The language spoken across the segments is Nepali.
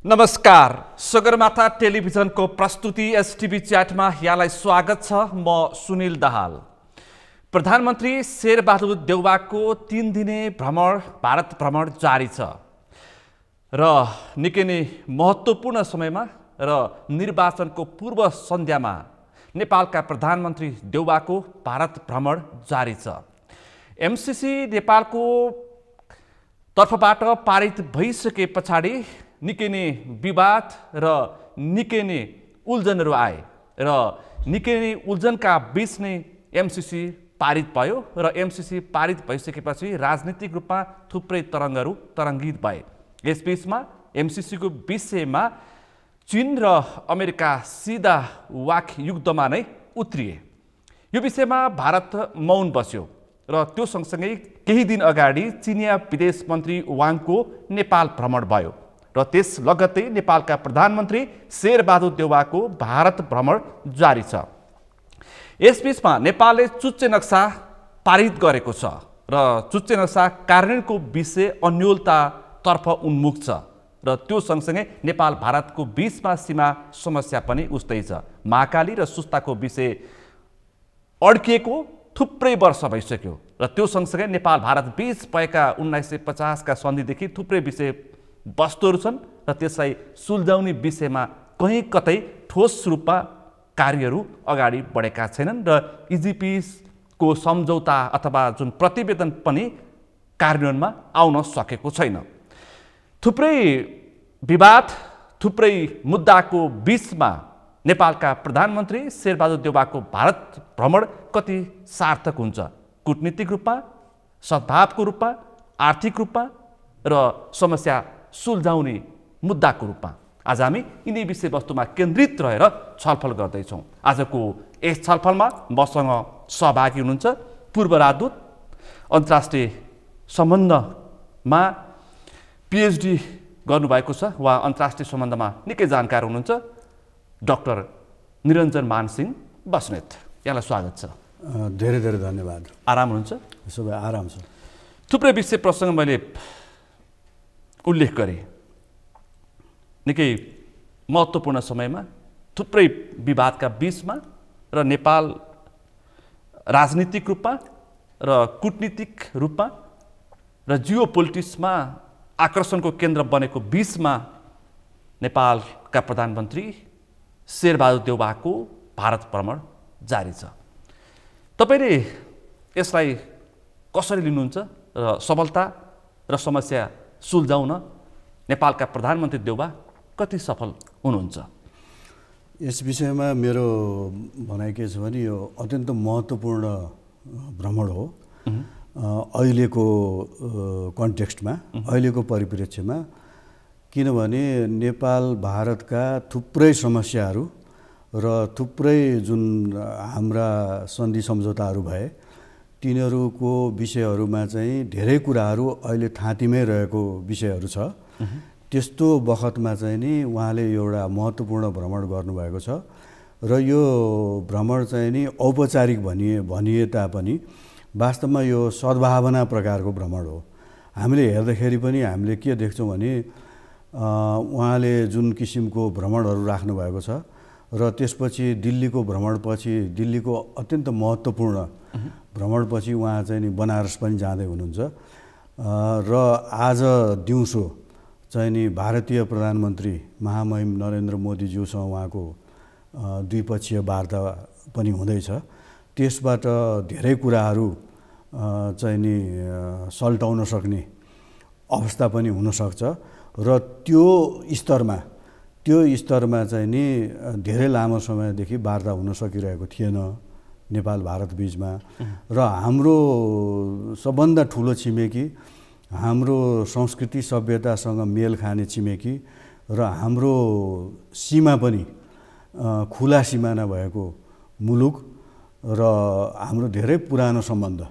नमस्कार, सगरमाथा टेलिभिजनको प्रस्तुति एसटिभी च्याटमा यहाँलाई स्वागत छ। म सुनिल दाहाल। प्रधानमन्त्री शेरबहादुर देउवाको 3 दिने भारत भ्रमण जारी छ र निकै नै महत्त्वपूर्ण समयमा र निर्वाचनको पूर्व सन्ध्यामा नेपालका प्रधानमन्त्री देउवाको भारत भ्रमण जारी छ। एमसीसी नेपालको तर्फबाट पारित भइसके पछाडि निकै नै विवाद र निकै नै उल्झनहरू आए र निकै नै उल्झनका बीच नै एमसीसी पारित भयो र एमसीसी पारित भइसकेपछि राजनीतिक रूपमा थुप्रै तरङ्गहरू तरङ्गित भए। यसबीचमा एमसीसीको विषयमा चीन र अमेरिका सिधा वाक युद्धमा नै उत्रिए। यो विषयमा भारत मौन बस्यो र त्यो सँगसँगै केही दिन अगाडि चिनिया विदेश मन्त्री वाङको नेपाल भ्रमण भयो र त्यस लगत्तै नेपालका प्रधानमन्त्री शेरबहादुर देउवाको भारत भ्रमण जारी छ। यसबीचमा नेपालले चुच्चे नक्सा पारित गरेको छ र चुच्चे नक्सा कार्यान्वयनको विषय अन्योलतातर्फ उन्मुख छ र त्यो सँगसँगै नेपाल भारतको बीचमा सीमा समस्या पनि उस्तै छ। महाकाली र सुस्ताको विषय अड्किएको थुप्रै वर्ष भइसक्यो र त्यो सँगसँगै नेपाल भारत बीच भएका 1950 का सन्धिदेखि थुप्रै विषय वस्तुहरू छन् र त्यसलाई सुल्झाउने विषयमा कहीँ कतै ठोस रूपमा कार्यहरू अगाडि बढेका छैनन् र इजिपीको सम्झौता अथवा जुन प्रतिवेदन पनि कार्यान्वयनमा आउन सकेको छैन। थुप्रै विवाद, थुप्रै मुद्दाको बीचमा नेपालका प्रधानमन्त्री शेरबहादुर देउवाको भारत भ्रमण कति सार्थक हुन्छ, कूटनीतिक रूपमा, सद्भावको रूपमा, आर्थिक रूपमा र समस्या सुल्झाउने मुद्दाको रूपमा आज हामी यिनै विषयवस्तुमा केन्द्रित रहेर छलफल गर्दैछौँ। आजको यस छलफलमा मसँग सहभागी हुनुहुन्छ पूर्व राजदूत, अन्तर्राष्ट्रिय सम्बन्धमा पिएचडी गर्नुभएको छ, वा अन्तर्राष्ट्रिय सम्बन्धमा निकै जानकार हुनुहुन्छ, डाक्टर निरञ्जन मानसिंह बस्नेत। यहाँलाई स्वागत छ। धेरै धेरै धन्यवाद। आराम हुनुहुन्छ? सबै आराम छ। थुप्रै विषय प्रसङ्ग मैले उल्लेख गरेँ। निकै महत्त्वपूर्ण समयमा थुप्रै विवादका बीचमा र नेपाल राजनीतिक रूपमा र कूटनीतिक रूपमा र जियो पोलिटिक्समा आकर्षणको केन्द्र बनेको बीचमा नेपालका प्रधानमन्त्री शेरबहादुर देउवाको भारत भ्रमण जारी छ। तपाईँले यसलाई कसरी लिनुहुन्छ र सफलता र समस्या सुल्झाउन नेपालका प्रधानमन्त्री देउवा कति सफल हुनुहुन्छ? यस विषयमा मेरो भनाइ के छ भने यो अत्यन्त महत्त्वपूर्ण भ्रमण हो। अहिलेको कन्टेक्स्टमा, अहिलेको परिप्रेक्ष्यमा, किनभने नेपाल भारतका थुप्रै समस्याहरू र थुप्रै जुन हाम्रा सन्धि सम्झौताहरू भए तिनीहरूको विषयहरूमा चाहिँ धेरै कुराहरू अहिले थाँतीमै रहेको विषयहरू छ। त्यस्तो बखतमा चाहिँ नि उहाँले एउटा महत्त्वपूर्ण भ्रमण गर्नुभएको छ र यो भ्रमण चाहिँ नि औपचारिक भनिए तापनि वास्तवमा यो सद्भावना प्रकारको भ्रमण हो। हामीले हेर्दाखेरि पनि हामीले के देख्छौँ भने उहाँले जुन किसिमको भ्रमणहरू राख्नुभएको छ र त्यसपछि दिल्लीको भ्रमणपछि, दिल्लीको अत्यन्त महत्त्वपूर्ण भ्रमणपछि उहाँ चाहिँ नि बनारस पनि जाँदै हुनुहुन्छ र आज दिउँसो चाहिँ नि भारतीय प्रधानमन्त्री महामहिम नरेन्द्र मोदीज्यूसँग उहाँको द्विपक्षीय वार्ता पनि हुँदैछ। त्यसबाट धेरै कुराहरू चाहिँ नि सल्टाउन सक्ने अवस्था पनि हुनसक्छ र त्यो स्तरमा चाहिँ नि धेरै लामो समयदेखि वार्ता हुन सकिरहेको थिएन नेपाल भारत बीचमा र हाम्रो सबभन्दा ठुलो छिमेकी, हाम्रो संस्कृति सभ्यतासँग मेल खाने छिमेकी र हाम्रो सीमा पनि खुला सिमाना भएको मुलुक र हाम्रो धेरै पुरानो सम्बन्ध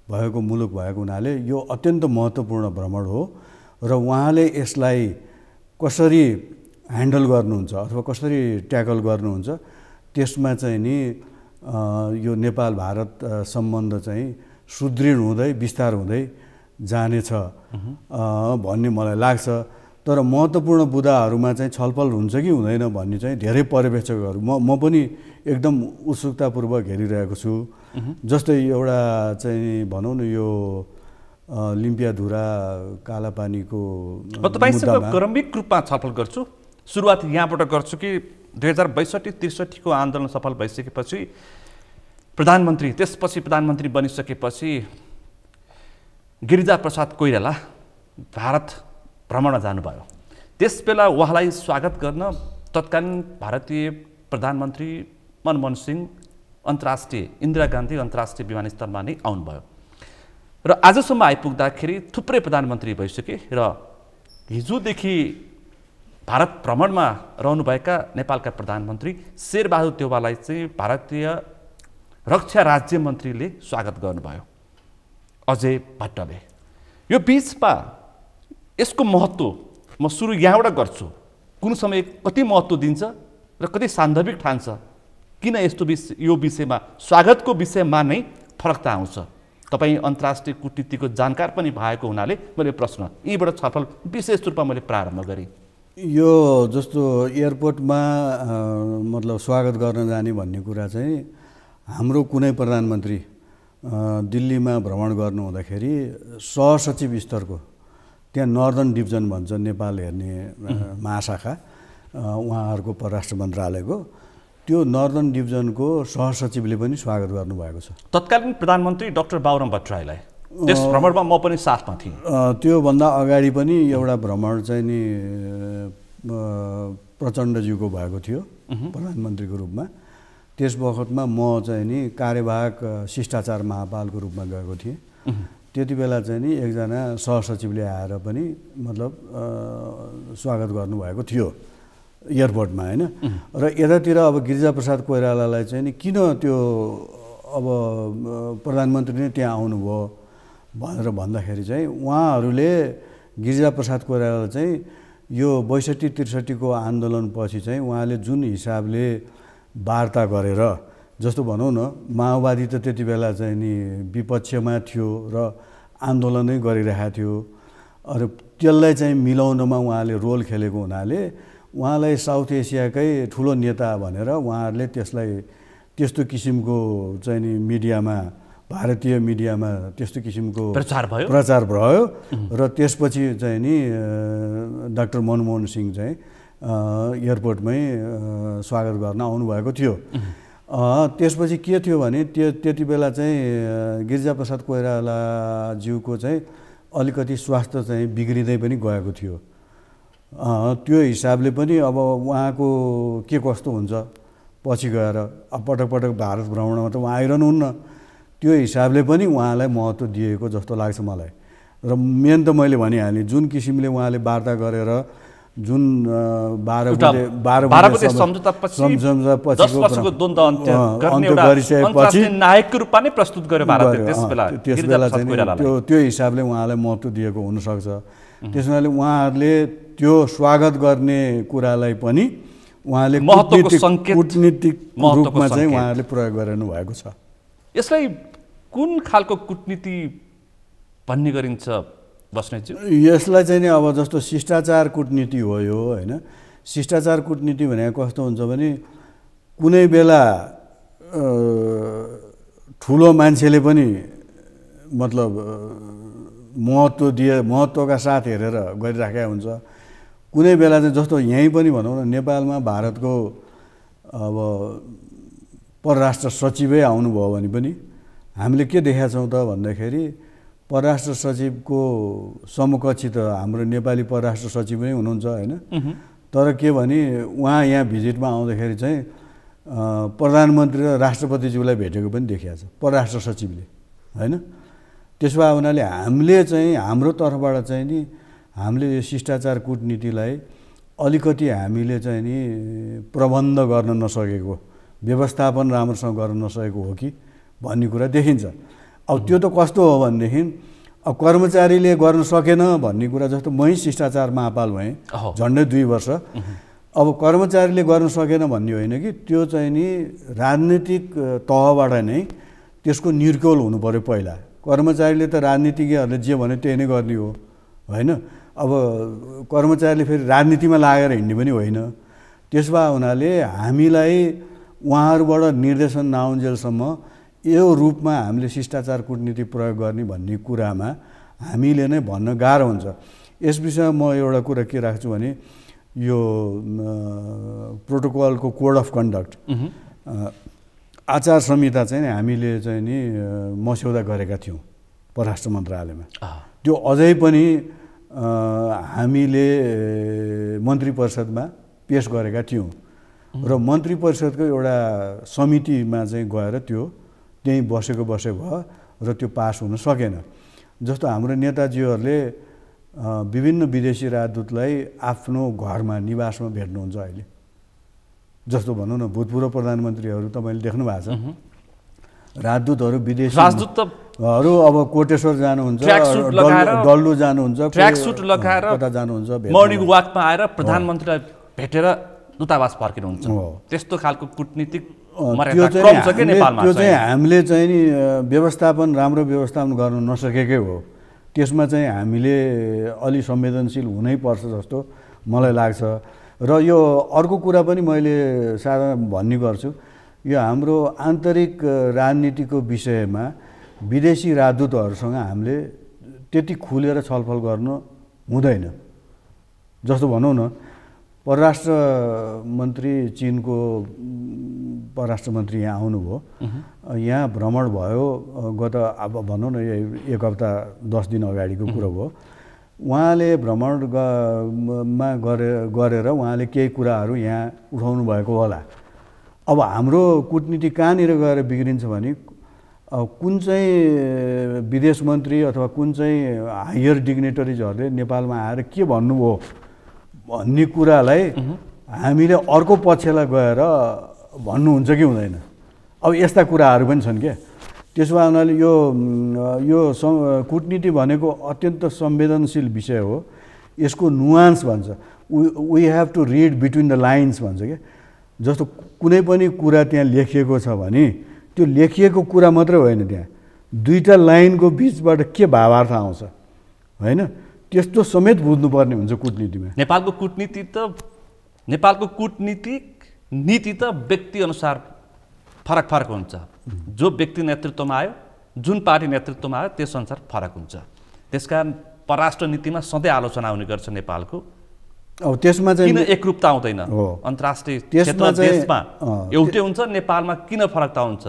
भएको मुलुक भएको हुनाले यो अत्यन्त महत्त्वपूर्ण भ्रमण हो र उहाँले यसलाई कसरी ह्यान्डल गर्नुहुन्छ अथवा कसरी ट्याकल गर्नुहुन्छ त्यसमा चाहिँ नि यो नेपाल भारत सम्बन्ध चाहिँ सुदृढ हुँदै विस्तार हुँदै जानेछ भन्ने मलाई लाग्छ तर महत्त्वपूर्ण बुदाहरूमा चाहिँ छलफल हुन्छ कि हुँदैन भन्ने चाहिँ धेरै पर्यवेक्षकहरू म पनि एकदम उत्सुकतापूर्वक हेरिरहेको छु। जस्तै एउटा चाहिँ भनौँ न यो लिम्पियाधुरा कालापानीको तपाईँसँग क्रमिक रूपमा छलफल गर्छु। सुरुवात यहाँबाट गर्छु कि 2062-63 को आन्दोलन सफल भइसकेपछि त्यसपछि प्रधानमन्त्री बनिसकेपछि गिरिजाप्रसाद कोइराला भारत भ्रमणमा जानुभयो। त्यसबेला उहाँलाई स्वागत गर्न तत्कालीन भारतीय प्रधानमन्त्री मनमोहन सिंह इन्दिरा गान्धी अन्तर्राष्ट्रिय विमानस्थलमा नै आउनुभयो र आजसम्म आइपुग्दाखेरि थुप्रै प्रधानमन्त्री भइसके र हिजोदेखि भारत भ्रमणमा रहनुभएका नेपालका प्रधानमन्त्री शेरबहादुर देउवालाई चाहिँ भारतीय रक्षा राज्य मन्त्रीले स्वागत गर्नुभयो, अजय भट्टले। यो बिचमा यसको महत्त्व म सुरु यहाँबाट गर्छु। कुन समय कति महत्त्व दिन्छ र कति सान्दर्भिक ठान्छ, किन यस्तो यो विषयमा स्वागतको विषयमा नै फरक त आउँछ? तपाईँ अन्तर्राष्ट्रिय कूटनीतिको जानकार पनि भएको हुनाले मैले प्रश्न यहीँबाट छलफल विशेष रूपमा मैले प्रारम्भ गरेँ। यो जस्तो एयरपोर्टमा मतलब स्वागत गर्न जाने भन्ने कुरा चाहिँ हाम्रो कुनै प्रधानमन्त्री दिल्लीमा भ्रमण गर्नु हुँदाखेरि सहसचिव स्तरको त्यहाँ नर्दर्न डिभिजन भन्छ नेपाल हेर्ने महाशाखा उहाँहरूको परराष्ट्र मन्त्रालयको त्यो नर्दर्न डिभिजनको सहसचिवले पनि स्वागत गर्नुभएको छ। तत्कालीन प्रधानमन्त्री डाक्टर बाबुराम भट्टराईलाई त्यस भ्रमणमा म पनि साथमा थिएँ। त्योभन्दा अगाडि पनि एउटा भ्रमण चाहिँ नि प्रचण्डज्यूको भएको थियो प्रधानमन्त्रीको रूपमा। त्यस बखतमा म चाहिँ नि कार्यवाहक शिष्टाचार महापालको रूपमा गएको थिएँ। त्यति बेला चाहिँ नि एकजना सहसचिवले आएर पनि मतलब स्वागत गर्नुभएको थियो एयरपोर्टमा, होइन? र यतातिर अब गिरिजाप्रसाद कोइरालालाई चाहिँ नि किन त्यो अब प्रधानमन्त्री नै त्यहाँ आउनुभयो भनेर भन्दाखेरि चाहिँ उहाँहरूले गिरिजाप्रसाद कोइराला चाहिँ यो 62-63 को आन्दोलनपछि चाहिँ उहाँले जुन हिसाबले वार्ता गरेर, जस्तो भनौँ न माओवादी त त्यति बेला चाहिँ नि विपक्षमा थियो र आन्दोलनै गरिरहेको थियो, र त्यसलाई चाहिँ मिलाउनमा उहाँले रोल खेलेको हुनाले उहाँलाई साउथ एसियाकै ठुलो नेता भनेर उहाँहरूले त्यसलाई त्यस्तो किसिमको चाहिँ नि मिडियामा, भारतीय मिडियामा त्यस्तो किसिमको प्रचार भयो र त्यसपछि चाहिँ नि डाक्टर मनमोहन सिंह चाहिँ एयरपोर्टमै स्वागत गर्न आउनुभएको थियो। त्यसपछि के थियो भने त्यति बेला चाहिँ गिरिजाप्रसाद कोइरालाज्यूको चाहिँ अलिकति स्वास्थ्य चाहिँ बिग्रिँदै पनि गएको थियो। त्यो हिसाबले पनि अब उहाँको के कस्तो हुन्छ पछि गएर पटक पटक भारत भ्रमणमा त उहाँ आइरहनुहुन्न, त्यो हिसाबले पनि उहाँलाई महत्त्व दिएको जस्तो लाग्छ मलाई। र मेन त मैले भनिहालेँ जुन किसिमले उहाँले वार्ता गरेर जुन 12 बुँदे सम्झौतापछिको द्वन्द्व अन्त्य गरिसकेपछि नायकको रूपमा नै प्रस्तुत गर्यो भारतले त्यसबेला चाहिँ त्यो हिसाबले उहाँलाई महत्त्व दिएको हुनसक्छ। त्यस हुनाले उहाँहरूले त्यो स्वागत गर्ने कुरालाई पनि उहाँले कूटनीतिक रूपमा चाहिँ उहाँहरूले प्रयोग गरिरहनु भएको छ। यसलाई कुन खालको कूटनीति भन्ने गरिन्छ बस्नेतज्यू? यसलाई चाहिँ नि अब जस्तो शिष्टाचार कूटनीति हो यो, होइन? शिष्टाचार कूटनीति भनेको कस्तो हुन्छ भने कुनै बेला ठुलो मान्छेले पनि मतलब महत्त्वका साथ हेरेर गरिराखेका हुन्छ। कुनै बेला चाहिँ जस्तो यहीँ पनि भनौँ न नेपालमा भारतको अब परराष्ट्र सचिवै आउनुभयो भने पनि हामीले के देखेका छौँ त भन्दाखेरि परराष्ट्र सचिवको समकक्षी त हाम्रो नेपाली परराष्ट्र सचिव नै हुनुहुन्छ, होइन? तर के भने उहाँ यहाँ भिजिटमा आउँदाखेरि चाहिँ प्रधानमन्त्री र राष्ट्रपतिज्यूलाई भेटेको पनि देखिएको छ परराष्ट्र सचिवले, होइन? त्यसो भए हुनाले हामीले चाहिँ हाम्रो तर्फबाट चाहिँ नि हामीले यो शिष्टाचार कूटनीतिलाई अलिकति हामीले चाहिँ नि प्रबन्ध गर्न नसकेको, व्यवस्थापन राम्रोसँग गर्न नसकेको हो कि भन्ने कुरा देखिन्छ। अब त्यो त कस्तो हो भनेदेखि अब कर्मचारीले गर्न सकेन भन्ने कुरा, जस्तो मै शिष्टाचार महापाल भएँ झन्डै 2 वर्ष। अब कर्मचारीले गर्न सकेन भन्ने होइन कि त्यो चाहिँ नि राजनीतिक तहबाट नै त्यसको निर्कोल हुनु पर्यो पहिला। कर्मचारीले त राजनीतिज्ञहरूले जे भने त्यही नै गर्ने हो, होइन? अब कर्मचारीले फेरि राजनीतिमा लागेर हिँड्ने पनि होइन। त्यसो भए हुनाले हामीलाई उहाँहरूबाट निर्देशन नआउन्जेलसम्म यो रूपमा हामीले शिष्टाचार कूटनीति प्रयोग गर्ने भन्ने कुरामा हामीले नै भन्न गाह्रो हुन्छ। यस विषयमा म एउटा कुरा के राख्छु भने यो प्रोटोकलको कोड अफ कन्डक्ट आचार संहिता चाहिँ हामीले चाहिँ नि मस्यौदा गरेका थियौँ परराष्ट्र मन्त्रालयमा। त्यो अझै पनि हामीले मन्त्री परिषदमा पेश गरेका थियौँ र मन्त्री परिषदको एउटा समितिमा चाहिँ गएर त्यो त्यहीँ बसेको भयो र त्यो पास हुन सकेन। जस्तो हाम्रो नेताजीहरूले विभिन्न विदेशी राजदूतलाई आफ्नो घरमा निवासमा भेट्नुहुन्छ अहिले। जस्तो भनौँ न भूतपूर्व प्रधानमन्त्रीहरू तपाईँले देख्नु भएको छ, राजदूतहरू विदेशी राजदूतहरू अब कोटेश्वर जानुहुन्छ, डल्लु जानुहुन्छ, ट्र्याक सुट लगाएर कता जानुहुन्छ, मर्निङ वाकमा आएर प्रधानमन्त्रीलाई भेटेर दूतावास फर्किनुहुन्छ। त्यस्तो खालको कूटनीतिक त्यो चाहिँ हामीले चाहिँ नि व्यवस्थापन राम्रो व्यवस्थापन गर्न नसकेकै हो। त्यसमा चाहिँ हामीले अलि संवेदनशील हुनै पर्छ जस्तो मलाई लाग्छ। र यो अर्को कुरा पनि मैले साधारण भन्ने गर्छु, यो हाम्रो आन्तरिक राजनीतिको विषयमा विदेशी राजदूतहरूसँग हामीले त्यति खुलेर छलफल गर्नु हुँदैन। जस्तो भनौँ न परराष्ट्र मन्त्री चिनको परराष्ट्र मन्त्री यहाँ आउनुभयो, यहाँ भ्रमण भयो गत अब भनौँ न 1 हप्ता 10 दिन अगाडिको कुरो भयो। उहाँले भ्रमणमा गरेर उहाँले केही कुराहरू यहाँ उठाउनु भएको होला। अब हाम्रो कूटनीति कहाँनिर गएर बिग्रिन्छ भने कुन चाहिँ विदेश मन्त्री अथवा कुन चाहिँ हायर डिग्नेटरिजहरूले नेपालमा आएर के भन्नुभयो भन्ने कुरालाई हामीले अर्को पक्षलाई गएर भन्नुहुन्छ कि हुँदैन। अब यस्ता कुराहरू पनि छन् क्या। त्यसो भए हुनाले यो कूटनीति भनेको अत्यन्त संवेदनशील विषय हो। यसको नुआन्स भन्छ, we have to read between the lines भन्छ क्या। जस्तो कुनै पनि कुरा त्यहाँ लेखिएको छ भने त्यो लेखिएको कुरा मात्रै होइन, त्यहाँ दुईटा लाइनको बिचबाट के भावार्थ आउँछ होइन, त्यस्तो समेत बुझ्नुपर्ने हुन्छ कूटनीतिमा। नेपालको कूटनीतिक नीति त व्यक्ति अनुसार फरक हुन्छ। जो व्यक्ति नेतृत्वमा आयो, जुन पार्टी नेतृत्वमा आयो त्यस अनुसार फरक हुन्छ। त्यसकारण परराष्ट्र नीतिमा सधैँ आलोचना हुने गर्छ नेपालको। अब त्यसमा चाहिँ किन एकरूपता आउँदैन? अन्तर्राष्ट्रिय क्षेत्र देशमा एउटै हुन्छ, नेपालमा किन फरकता हुन्छ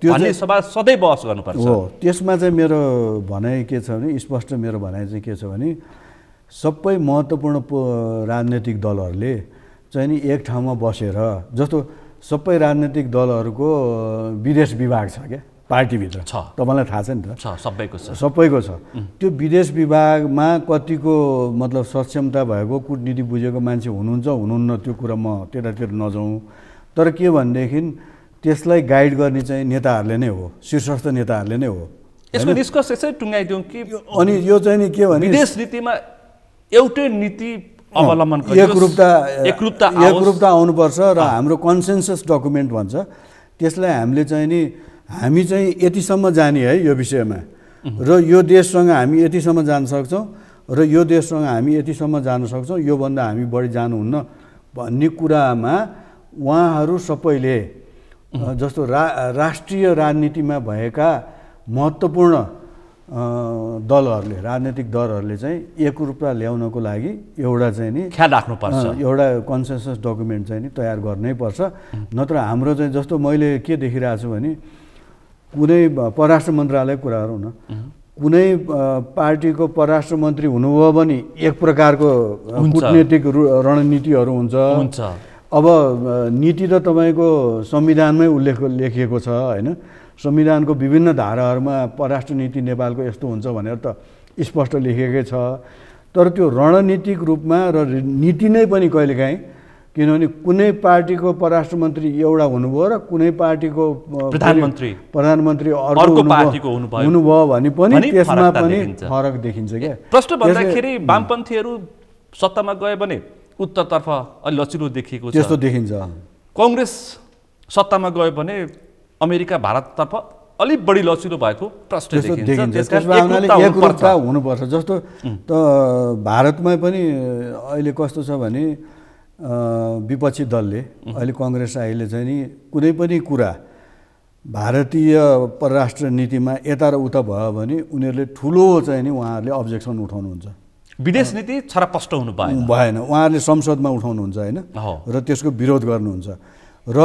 भन्ने सभा सधैँ बहस गर्नुपर्छ। त्यसमा चाहिँ मेरो भनाइ के छ भने, स्पष्ट मेरो भनाइ चाहिँ के छ भने, सबै महत्त्वपूर्ण राजनैतिक दलहरूले चाहिँ नि एक ठाउँमा बसेर, जस्तो सबै राजनैतिक दलहरूको विदेश विभाग छ क्या पार्टीभित्र छ, तपाईँलाई थाहा छ नि त? सबैको छ। त्यो विदेश विभागमा कतिको मतलब सक्षमता भएको कूटनीति बुझेको मान्छे हुनुहुन्न त्यो कुरा म त्यतातिर नजाउँ। तर के भनेदेखि त्यसलाई गाइड गर्ने चाहिँ नेताहरूले नै हो, शीर्षस्थ नेताहरूले नै हो। यसको निष्कर्ष यसरी टुङ्गाइदिउँ कि अनि यो चाहिँ नि के भने विदेश नीतिमा एउटै नीति अवलम्बन एकरूपता आउनुपर्छ र हाम्रो कन्सेन्सस डकुमेन्ट भन्छ त्यसलाई हामीले चाहिँ नि हामी चाहिँ यतिसम्म जाने है यो विषयमा, र यो देशसँग हामी यतिसम्म जान सक्छौँ र यो देशसँग हामी यतिसम्म जान सक्छौँ, योभन्दा हामी बढी जानुहुन्न भन्ने कुरामा उहाँहरू सबैले जस्तो राष्ट्रिय राजनीतिमा भएका महत्त्वपूर्ण दलहरूले, राजनैतिक दलहरूले चाहिँ एकरूपता ल्याउनको लागि एउटा चाहिँ नि ख्याल राख्नुपर्छ, एउटा कन्सेन्सस डकुमेन्ट चाहिँ नि तयार गर्नै पर्छ। नत्र हाम्रो चाहिँ जस्तो मैले के देखिरहेको छु भने कुनै परराष्ट्र मन्त्रालयको कुरा गरौँ न, कुनै पार्टीको परराष्ट्र मन्त्री हुनुभयो भने एक प्रकारको कूटनीतिक रणनीतिहरू हुन्छ। अब नीति त तपाईँको संविधानमै लेखिएको छ होइन, संविधानको विभिन्न धाराहरूमा परराष्ट्र नीति नेपालको यस्तो हुन्छ भनेर त स्पष्ट लेखिएकै छ। तर त्यो रणनीतिक रूपमा र नीति नै पनि कहिलेकाहीँ, किनभने कुनै पार्टीको परराष्ट्र मन्त्री एउटा हुनुभयो र कुनै पार्टीको प्रधानमन्त्री अर्को पार्टीको हुनुभयो भने पनि त्यसमा पनि फरक देखिन्छ क्या। प्रश्न भन्दाखेरि वामपन्थीहरू सत्तामा गयो भने उत्तरतर्फ अलि लचिलो देखिएको छ, त्यस्तो देखिन्छ। कांग्रेस सत्तामा गयो भने अमेरिका भारततर्फ अलिक बढी लचिलो भएको प्रश्न देखिन्छ। त्यसमा एकरूपता हुनुपर्छ। जस्तो त भारतमा पनि अहिले कस्तो छ भने विपक्षी दलले अहिले कांग्रेस अहिले चाहिँ नि कुनै पनि कुरा भारतीय परराष्ट्र नीतिमा यता र उता भयो भने उनीहरूले ठुलो चाहिँ नि उहाँहरूले अब्जेक्सन उठाउनुहुन्छ। विदेश नीति छरपष्ट हुनु भएन, उहाँहरूले संसदमा उठाउनुहुन्छ होइन, र त्यसको विरोध गर्नुहुन्छ। र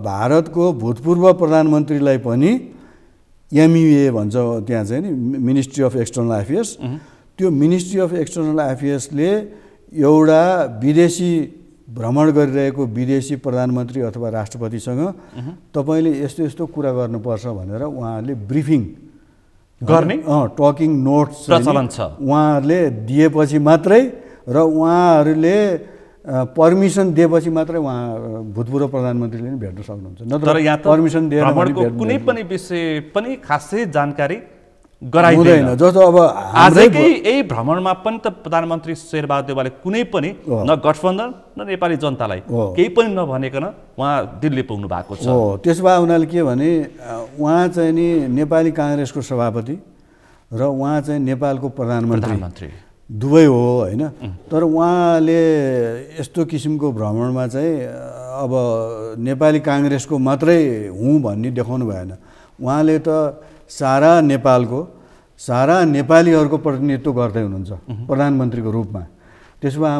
भारतको भूतपूर्व प्रधानमन्त्रीलाई पनि MUA भन्छ त्यहाँ चाहिँ नि मिनिस्ट्री अफ एक्सटर्नल अफेयर्स, त्यो मिनिस्ट्री अफ एक्सटर्नल अफेयर्सले एउटा विदेशी भ्रमण गरिरहेको विदेशी प्रधानमन्त्री अथवा राष्ट्रपतिसँग तपाईँले यस्तो यस्तो कुरा गर्नुपर्छ भनेर उहाँहरूले ब्रिफिङ गर्ने टकिङ नोट्स प्रचलन छ, उहाँहरूले दिएपछि मात्रै र उहाँहरूले पर्मिसन दिएपछि मात्रै उहाँ भूतपूर्व प्रधानमन्त्रीले नि भेट्न सक्नुहुन्छ। नत्र यहाँ पर्मिसन दिएर कुनै पनि विषय पनि खासै जानकारी गराइदैन। जस्तो अब आजकै यही भ्रमणमा पनि त प्रधानमन्त्री शेरबहादुर देउवाले कुनै पनि न गठबन्धन न नेपाली जनतालाई केही पनि नभनेकन उहाँ दिल्ली पुग्नु भएको छ। त्यसो भए उनीहरूले के भने उहाँ चाहिँ नि नेपाली काङ्ग्रेसको सभापति र उहाँ चाहिँ नेपालको प्रधानमन्त्री दुवै हो होइन। तर उहाँले यस्तो किसिमको भ्रमणमा चाहिँ अब नेपाली काङ्ग्रेसको मात्रै हुँ भन्ने देखाउनु भएन। उहाँले त सारा नेपालीहरूको प्रतिनिधित्व गर्दै हुनुहुन्छ प्रधानमन्त्रीको रूपमा। त्यसो भए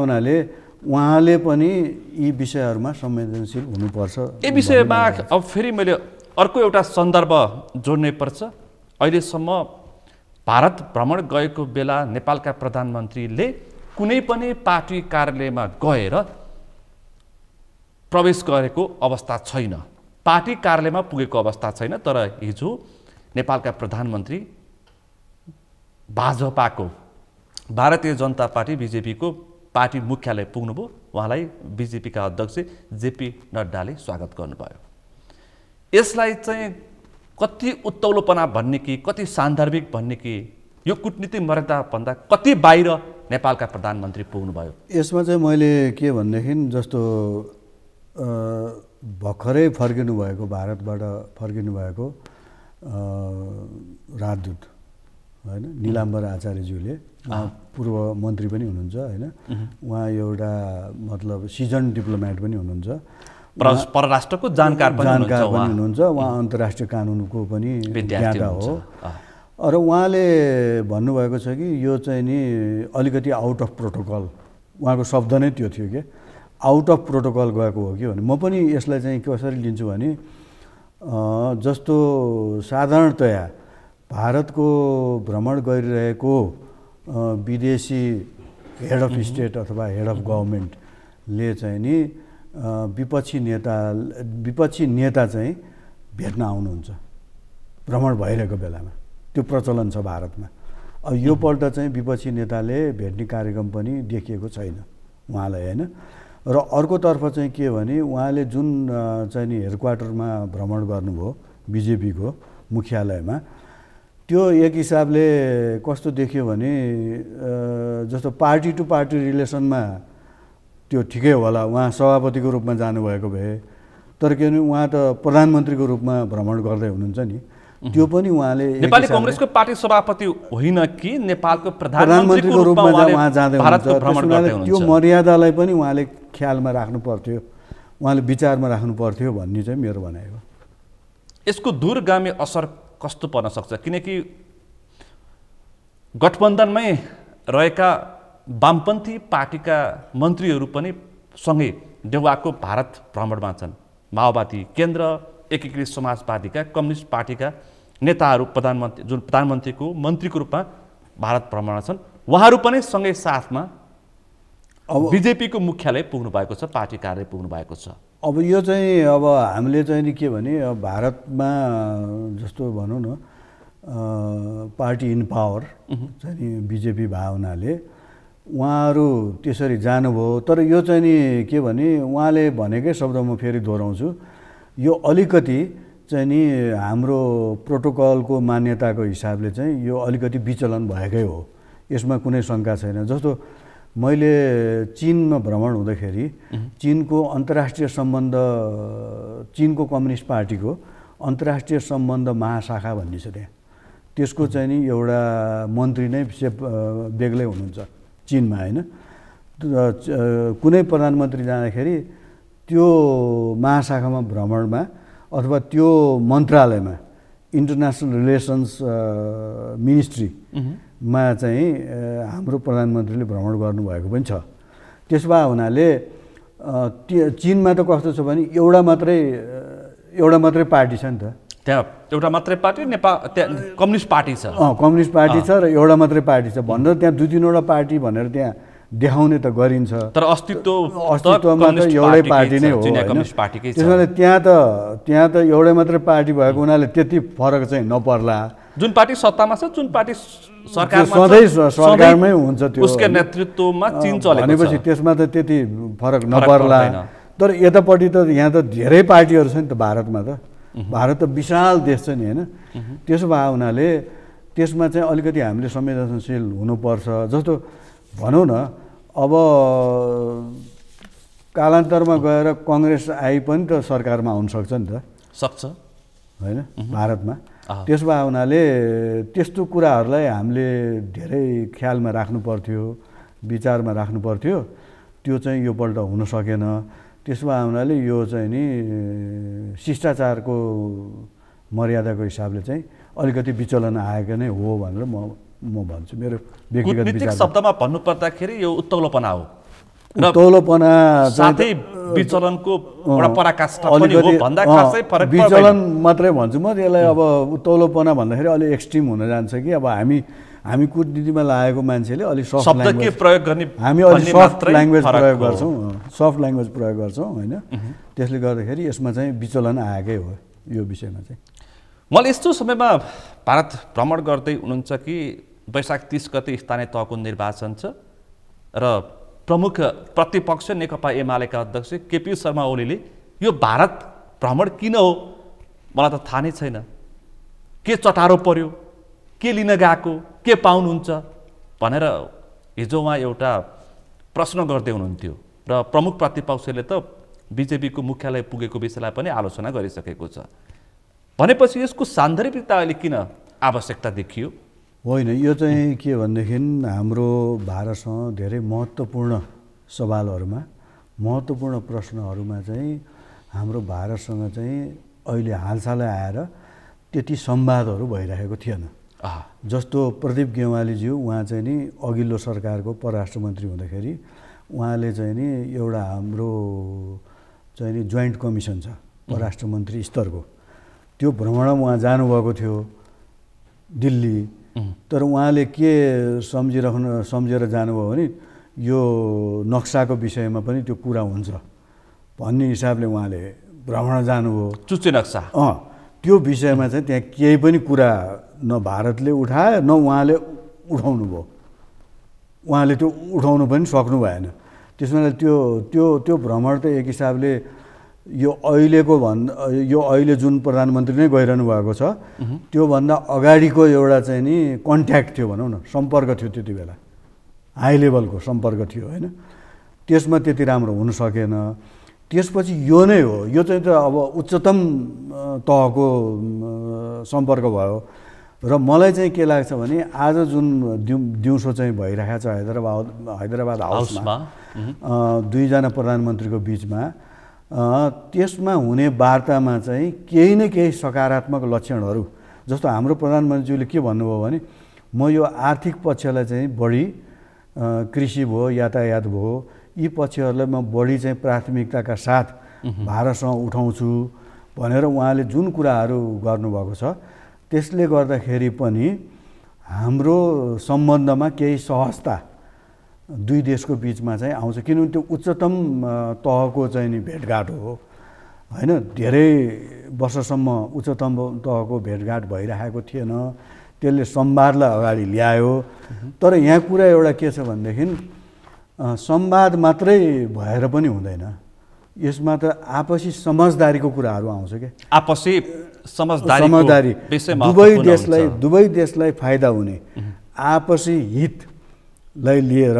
उहाँले पनि यी विषयहरूमा संवेदनशील हुनुपर्छ। यी विषयमा अब फेरि मैले अर्को एउटा सन्दर्भ जोड्नै पर्छ। अहिलेसम्म भारत भ्रमण गएको बेला नेपालका प्रधानमन्त्रीले कुनै पनि पार्टी कार्यालयमा गएर प्रवेश गरेको अवस्था छैन, पार्टी कार्यालयमा पुगेको अवस्था छैन। तर हिजो नेपालका प्रधानमन्त्री भाजपाको भारतीय जनता पार्टी बीजेपीको पार्टी मुख्यालय पुग्नुभयो। उहाँलाई बीजेपीका अध्यक्ष जेपी नड्डाले स्वागत गर्नुभयो। यसलाई चाहिँ कति उत्तौलोपना भन्ने कि कति सान्दर्भिक भन्ने कि यो कूटनीतिक मर्यादा भन्दा कति बाहिर नेपालका प्रधानमन्त्री पुग्नुभयो? यसमा चाहिँ मैले के भनेदेखि जस्तो भर्खरै फर्किनु भएको भारतबाट फर्किनु भएको राजदूत होइन निलाम्बर आचार्यज्यूले, उहाँ पूर्व मन्त्री पनि हुनुहुन्छ होइन, उहाँ एउटा मतलब सिजन डिप्लोमेट पनि हुनुहुन्छ, परराष्ट्रको जानकार पनि हुनुहुन्छ, उहाँ अन्तर्राष्ट्रिय कानुनको पनि ज्ञाता हो। र उहाँले भन्नुभएको छ कि यो चाहिँ नि अलिकति आउट अफ प्रोटोकल, उहाँको शब्द नै त्यो थियो कि आउट अफ प्रोटोकल गएको हो कि भने। म पनि यसलाई चाहिँ कसरी लिन्छु भने जस्तो साधारणतया भारतको भ्रमण गरिरहेको विदेशी हेड अफ स्टेट अथवा हेड अफ गभर्मेन्टले चाहिँ नि विपक्षी नेता चाहिँ भेट्न आउनुहुन्छ भ्रमण भइरहेको बेलामा, त्यो प्रचलन छ भारतमा। अब यो पल्ट चाहिँ विपक्षी नेताले भेट्ने कार्यक्रम पनि देखिएको छैन उहाँलाई होइन। र अर्कोतर्फ चाहिँ के भने उहाँले जुन चाहिँ नि हेडक्वार्टरमा भ्रमण गर्नुभयो बिजेपीको मुख्यालयमा, त्यो एक हिसाबले कस्तो देखियो भने जस्तो पार्टी टु पार्टी रिलेसनमा त्यो ठिकै होला, उहाँ सभापतिको रूपमा जानुभएको भए। तर के भने उहाँ त प्रधानमन्त्रीको रूपमा भ्रमण गर्दै हुनुहुन्छ नि, त्यो पनि उहाँले नेपाली कांग्रेसको पार्टी सभापति होइन कि नेपालको प्रधानमन्त्रीको रूपमा उहाँ जाँदै हुनुहुन्छ। त्यो मर्यादालाई पनि उहाँले ख्यालमा राख्नु पर्थ्यो, उहाँले विचारमा राख्नु पर्थ्यो भन्ने चाहिँ मेरो भनाइ हो। यसको दूरगामी असर कस्तो पर्न सक्छ? किनकि गठबन्धनमै रहेका वामपन्थी पार्टीका मन्त्रीहरू पनि सँगै देउवाको भारत भ्रमणमा छन्। माओवादी केन्द्र, एकीकृत समाजवादीका, कम्युनिस्ट पार्टीका नेताहरू प्रधानमन्त्रीको मन्त्रीको रूपमा भारत भ्रमणमा छन्। उहाँहरू पनि सँगै साथमा बिजेपीको मुख्यालय पुग्नु भएको छ, पार्टी कार्यालय पुग्नु भएको छ। अब यो चाहिँ अब हामीले चाहिँ नि के भने भारतमा जस्तो भनौँ न पार्टी इन पावर चाहिँ नि बिजेपी भए हुनाले उहाँहरू त्यसरी जानुभयो। तर यो चाहिँ नि के भने उहाँले भनेकै शब्द म फेरि दोहोऱ्याउँछु, यो अलिकति चाहिँ नि हाम्रो प्रोटोकलको मान्यताको हिसाबले चाहिँ यो अलिकति विचलन भएकै हो, यसमा कुनै शङ्का छैन। जस्तो मैले चीनमा भ्रमण हुँदाखेरि चीनको अन्तर्राष्ट्रिय सम्बन्ध, चीनको कम्युनिस्ट पार्टीको अन्तर्राष्ट्रिय सम्बन्ध महाशाखा भन्ने छ त्यहाँ। त्यसको चाहिँ नि एउटा मन्त्री नै बेग्लै हुनुहुन्छ चिनमा होइन। कुनै प्रधानमन्त्री जाँदाखेरि त्यो महाशाखामा भ्रमणमा अथवा त्यो मन्त्रालयमा इन्टरनेसनल रिलेसन्स मिनिस्ट्रीमा चाहिँ हाम्रो प्रधानमन्त्रीले भ्रमण गर्नुभएको पनि छ। त्यसो भए हुनाले चिनमा त कस्तो छ भने एउटा मात्रै पार्टी छ नि त त्यहाँ। एउटा मात्रै पार्टी नेपाल त्यहाँ कम्युनिस्ट पार्टी छ। कम्युनिस्ट पार्टी छ र एउटा मात्रै पार्टी छ भनेर त्यहाँ 2-3वटा पार्टी भनेर त्यहाँ देखाउने त गरिन्छ, तर अस्तित्वमा त एउटै पार्टी नै हो। त्यसैले त्यहाँ त एउटै मात्रै पार्टी भएको हुनाले त्यति फरक चाहिँ नपर्ला। जुन पार्टी सत्तामा छ, जुन पार्टी सरकारमा सधैँ सरकारमै हुन्छ त्यो उसको नेतृत्वमा चिन चलेको छ भनेपछि त्यसमा त त्यति फरक नपर्ला। तर यतापट्टि त यहाँ त धेरै पार्टीहरू छ नि त भारतमा त। भारत त विशाल देश छ नि होइन। त्यसो भए हुनाले त्यसमा चाहिँ अलिकति हामीले संवेदनशील हुनुपर्छ। जस्तो भनौँ न अब कालान्तरमा गएर कङ्ग्रेस आइ पनि त सरकारमा आउन सक्छ नि त, सक्छ होइन भारतमा। त्यसो भए हुनाले त्यस्तो कुराहरूलाई हामीले धेरै ख्यालमा राख्नु पर्थ्यो, विचारमा राख्नु पर्थ्यो। त्यो चाहिँ योपल्ट हुन सकेन। त्यसो भए हुनाले यो चाहिँ नि शिष्टाचारको मर्यादाको हिसाबले चाहिँ अलिकति विचलन आएको नै हो भनेर म भन्छु। मेरो व्यक्तिगत विचार शब्दमा भन्नुपर्दाखेरि यो उत्तौलोपना हो। उत्तौलोपना साथै विचलनको एउटा पराकाष्ठा पनि हो भन्दा खासै फरक पर्दैन। विचलन मात्रै भन्छु म त्यसलाई। अब उत्तौलोपना भन्दाखेरि अलि एक्सट्रिम हुन जान्छ कि अब हामी कूटनीतिमा लागेको मान्छेले अलि सफ्ट ल्याङ्ग्वेज प्रयोग गर्ने, हामी अलि सफ्ट ल्याङ्ग्वेज प्रयोग गर्छौँ, सफ्ट ल्याङ्ग्वेज प्रयोग गर्छौँ होइन। त्यसले गर्दाखेरि यसमा चाहिँ विचलन आएकै हो यो विषयमा चाहिँ। मैले यस्तो समयमा भारत भ्रमण गर्दै हुनुहुन्छ कि वैशाख 30 गते स्थानीय तहको निर्वाचन छ र प्रमुख प्रतिपक्ष नेकपा एमालेका अध्यक्ष केपी शर्मा ओलीले यो भारत भ्रमण किन हो मलाई त थाहा नै छैन, के चटारो पर्यो, के लिन गएको, के पाउनुहुन्छ भनेर हिजो उहाँ एउटा प्रश्न गर्दै हुनुहुन्थ्यो। र प्रमुख प्रतिपक्षले त बिजेपीको मुख्यालय पुगेको विषयलाई पनि आलोचना गरिसकेको छ। भनेपछि यसको सान्दर्भिकता अहिले किन आवश्यकता देखियो? होइन, यो चाहिँ के भनेदेखि हाम्रो भारतसँग धेरै महत्त्वपूर्ण सवालहरूमा, महत्त्वपूर्ण प्रश्नहरूमा चाहिँ हाम्रो भारतसँग चाहिँ अहिले हालसालै आएर त्यति संवादहरू भइरहेको थिएन। जस्तो प्रदीप गेवालीज्यू उहाँ चाहिँ नि अघिल्लो सरकारको परराष्ट्र मन्त्री हुँदाखेरि उहाँले चाहिँ नि एउटा हाम्रो चाहिँ नि जोइन्ट कमिसन छ परराष्ट्र मन्त्री स्तरको, त्यो भ्रमणमा उहाँ जानुभएको थियो दिल्ली। तर उहाँले के सम्झेर जानुभयो भने यो नक्साको विषयमा पनि त्यो कुरा हुन्छ भन्ने हिसाबले उहाँले भ्रमण जानुभयो। चुच्चे नक्सा त्यो विषयमा चाहिँ त्यहाँ केही पनि कुरा न भारतले उठायो न उहाँले उठाउनु भयो। उहाँले त्यो उठाउनु पनि सक्नु भएन। त्यसमा त्यो भ्रमण त एक हिसाबले यो अहिले जुन प्रधानमन्त्री नै गइरहनु भएको छ त्योभन्दा अगाडिको एउटा चाहिँ नि कन्ट्याक्ट थियो भनौँ न, सम्पर्क थियो, त्यति बेला हाई लेभलको सम्पर्क थियो होइन। त्यसमा त्यति राम्रो हुन सकेन। त्यसपछि यो नै हो, यो चाहिँ त अब उच्चतम तहको सम्पर्क भयो। र मलाई चाहिँ के लाग्छ भने आज जुन दिउँसो चाहिँ भइरहेको छ हैदराबाद हाउसमा दुईजना प्रधानमन्त्रीको बिचमा, त्यसमा हुने वार्तामा चाहिँ केही न केही सकारात्मक लक्षणहरू, जस्तो हाम्रो प्रधानमन्त्रीले के भन्नुभयो भने म यो आर्थिक पक्षलाई चाहिँ बढी, कृषि भयो, यातायात भयो, यी पक्षहरूलाई म बढी चाहिँ प्राथमिकताका साथ भारतसँग उठाउँछु भनेर उहाँले जुन कुराहरू गर्नुभएको छ त्यसले गर्दाखेरि पनि हाम्रो सम्बन्धमा केही सहजता दुई देशको बिचमा चाहिँ आउँछ। किनभने त्यो उच्चतम तहको चाहिँ नि भेटघाट हो होइन। धेरै वर्षसम्म उच्चतम तहको भेटघाट भइरहेको थिएन, त्यसले संवादलाई अगाडि ल्यायो। तर यहाँ कुरा एउटा के छ भनेदेखि संवाद मात्रै भएर पनि हुँदैन, यसमा त आपसी समझदारीको कुराहरू आउँछ क्या। आपसी समझदारी दुवै देशलाई फाइदा हुने, आपसी हितलाई लिएर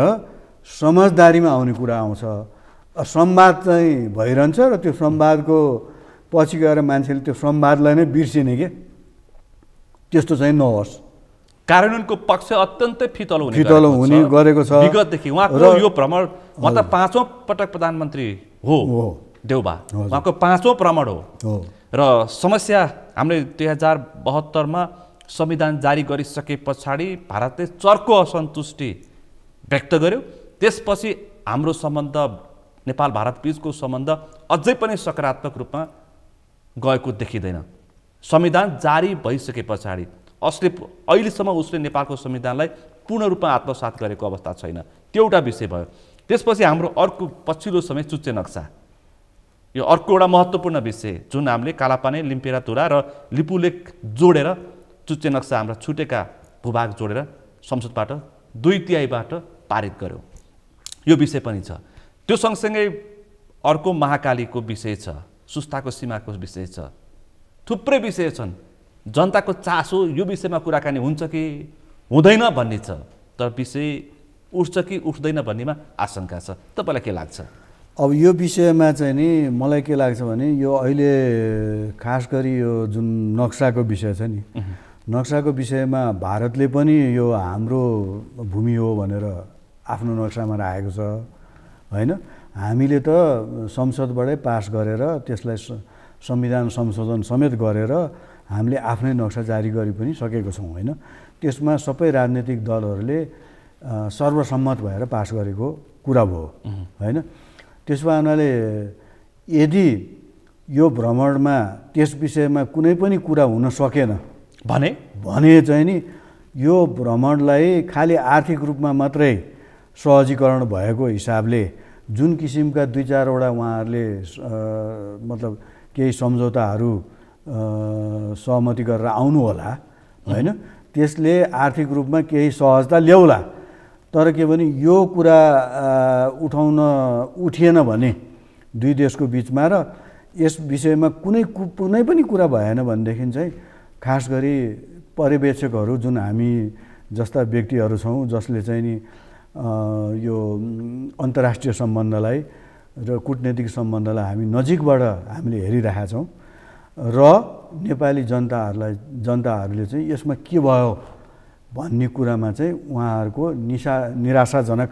समझदारीमा आउने कुरा आउँछ। संवाद चाहिँ भइरहन्छ र त्यो संवादको पछि गएर मान्छेले त्यो संवादलाई नै बिर्सिने के त्यस्तो चाहिँ नहोस्। कार्यान्वयनको पक्ष अत्यन्तै फितलो हुने गरेको छ विगतदेखि। उहाँको यो भ्रमण, उहाँ त 5औं पटक प्रधानमन्त्री हो देउबा, उहाँको 5औं भ्रमण हो र समस्या हामीले 2072 संविधान जारी गरिसके पछाडि भारतले चर्को असन्तुष्टि व्यक्त गर्यो। त्यसपछि हाम्रो सम्बन्ध, नेपाल भारत बीचको सम्बन्ध अझै पनि सकारात्मक रूपमा गएको देखिँदैन। संविधान जारी भइसके पछाडि अहिलेसम्म उसले नेपालको संविधानलाई पूर्ण रूपमा आत्मसात गरेको अवस्था छैन। त्यो एउटा विषय भयो। त्यसपछि हाम्रो अर्को पछिल्लो समय चुच्चे नक्सा, यो अर्को एउटा महत्त्वपूर्ण विषय जुन हामीले कालापानी, लिम्पेरातुरा र लिपुलेक जोडेर चुच्चे नक्सा हाम्रा छुटेका भूभाग जोडेर संसदबाट 2/3बाट पारित गर्यो। यो विषय पनि छ। त्यो सँगसँगै अर्को महाकालीको विषय छ, सुस्ताको सीमाको विषय छ, थुप्रै विषय छन्। जनताको चासो यो विषयमा कुराकानी हुन्छ कि हुँदैन भन्ने छ, तर विषय उठ्छ कि उठ्दैन भन्नेमा आशंका छ। तपाईँलाई के लाग्छ? अब यो विषयमा चाहिँ नि मलाई के लाग्छ भने यो अहिले खास गरी यो जुन नक्साको विषय छ नि, नक्साको विषयमा भारतले पनि यो हाम्रो भूमि हो भनेर आफ्नो नक्सामा राखेको छ होइन। हामीले त संसदबाटै पास गरेर त्यसलाई संविधान संशोधन समेत गरेर हामीले आफ्नै नक्सा जारी गरि पनि सकेको छौँ होइन। त्यसमा सबै राजनीतिक दलहरूले सर्वसम्मत भएर पास गरेको कुरा भयो होइन। त्यसो भए हुनाले यदि यो भ्रमणमा त्यस विषयमा कुनै पनि कुरा हुन सकेन भने चाहिँ नि यो भ्रमणलाई खालि आर्थिक रूपमा मात्रै सहजीकरण भएको हिसाबले जुन किसिमका 2-4वटा उहाँहरूले मतलब केही सम्झौताहरू सहमति गरेर आउनु होला होइन, त्यसले आर्थिक रूपमा केही सहजता ल्याउला। तर के भने यो कुरा उठिएन भने दुई देशको बिचमा र यस विषयमा कुनै पनि कुरा भएन भनेदेखि चाहिँ खास गरी पर्यवेक्षकहरू जुन हामी जस्ता व्यक्तिहरू छौँ जसले चाहिँ नि यो अन्तर्राष्ट्रिय सम्बन्धलाई र कूटनीतिक सम्बन्धलाई हामी नजिकबाट हामीले हेरिरहेका छौँ र नेपाली जनताहरूले चाहिँ यसमा के भयो भन्ने कुरामा चाहिँ उहाँहरूको निराशाजनक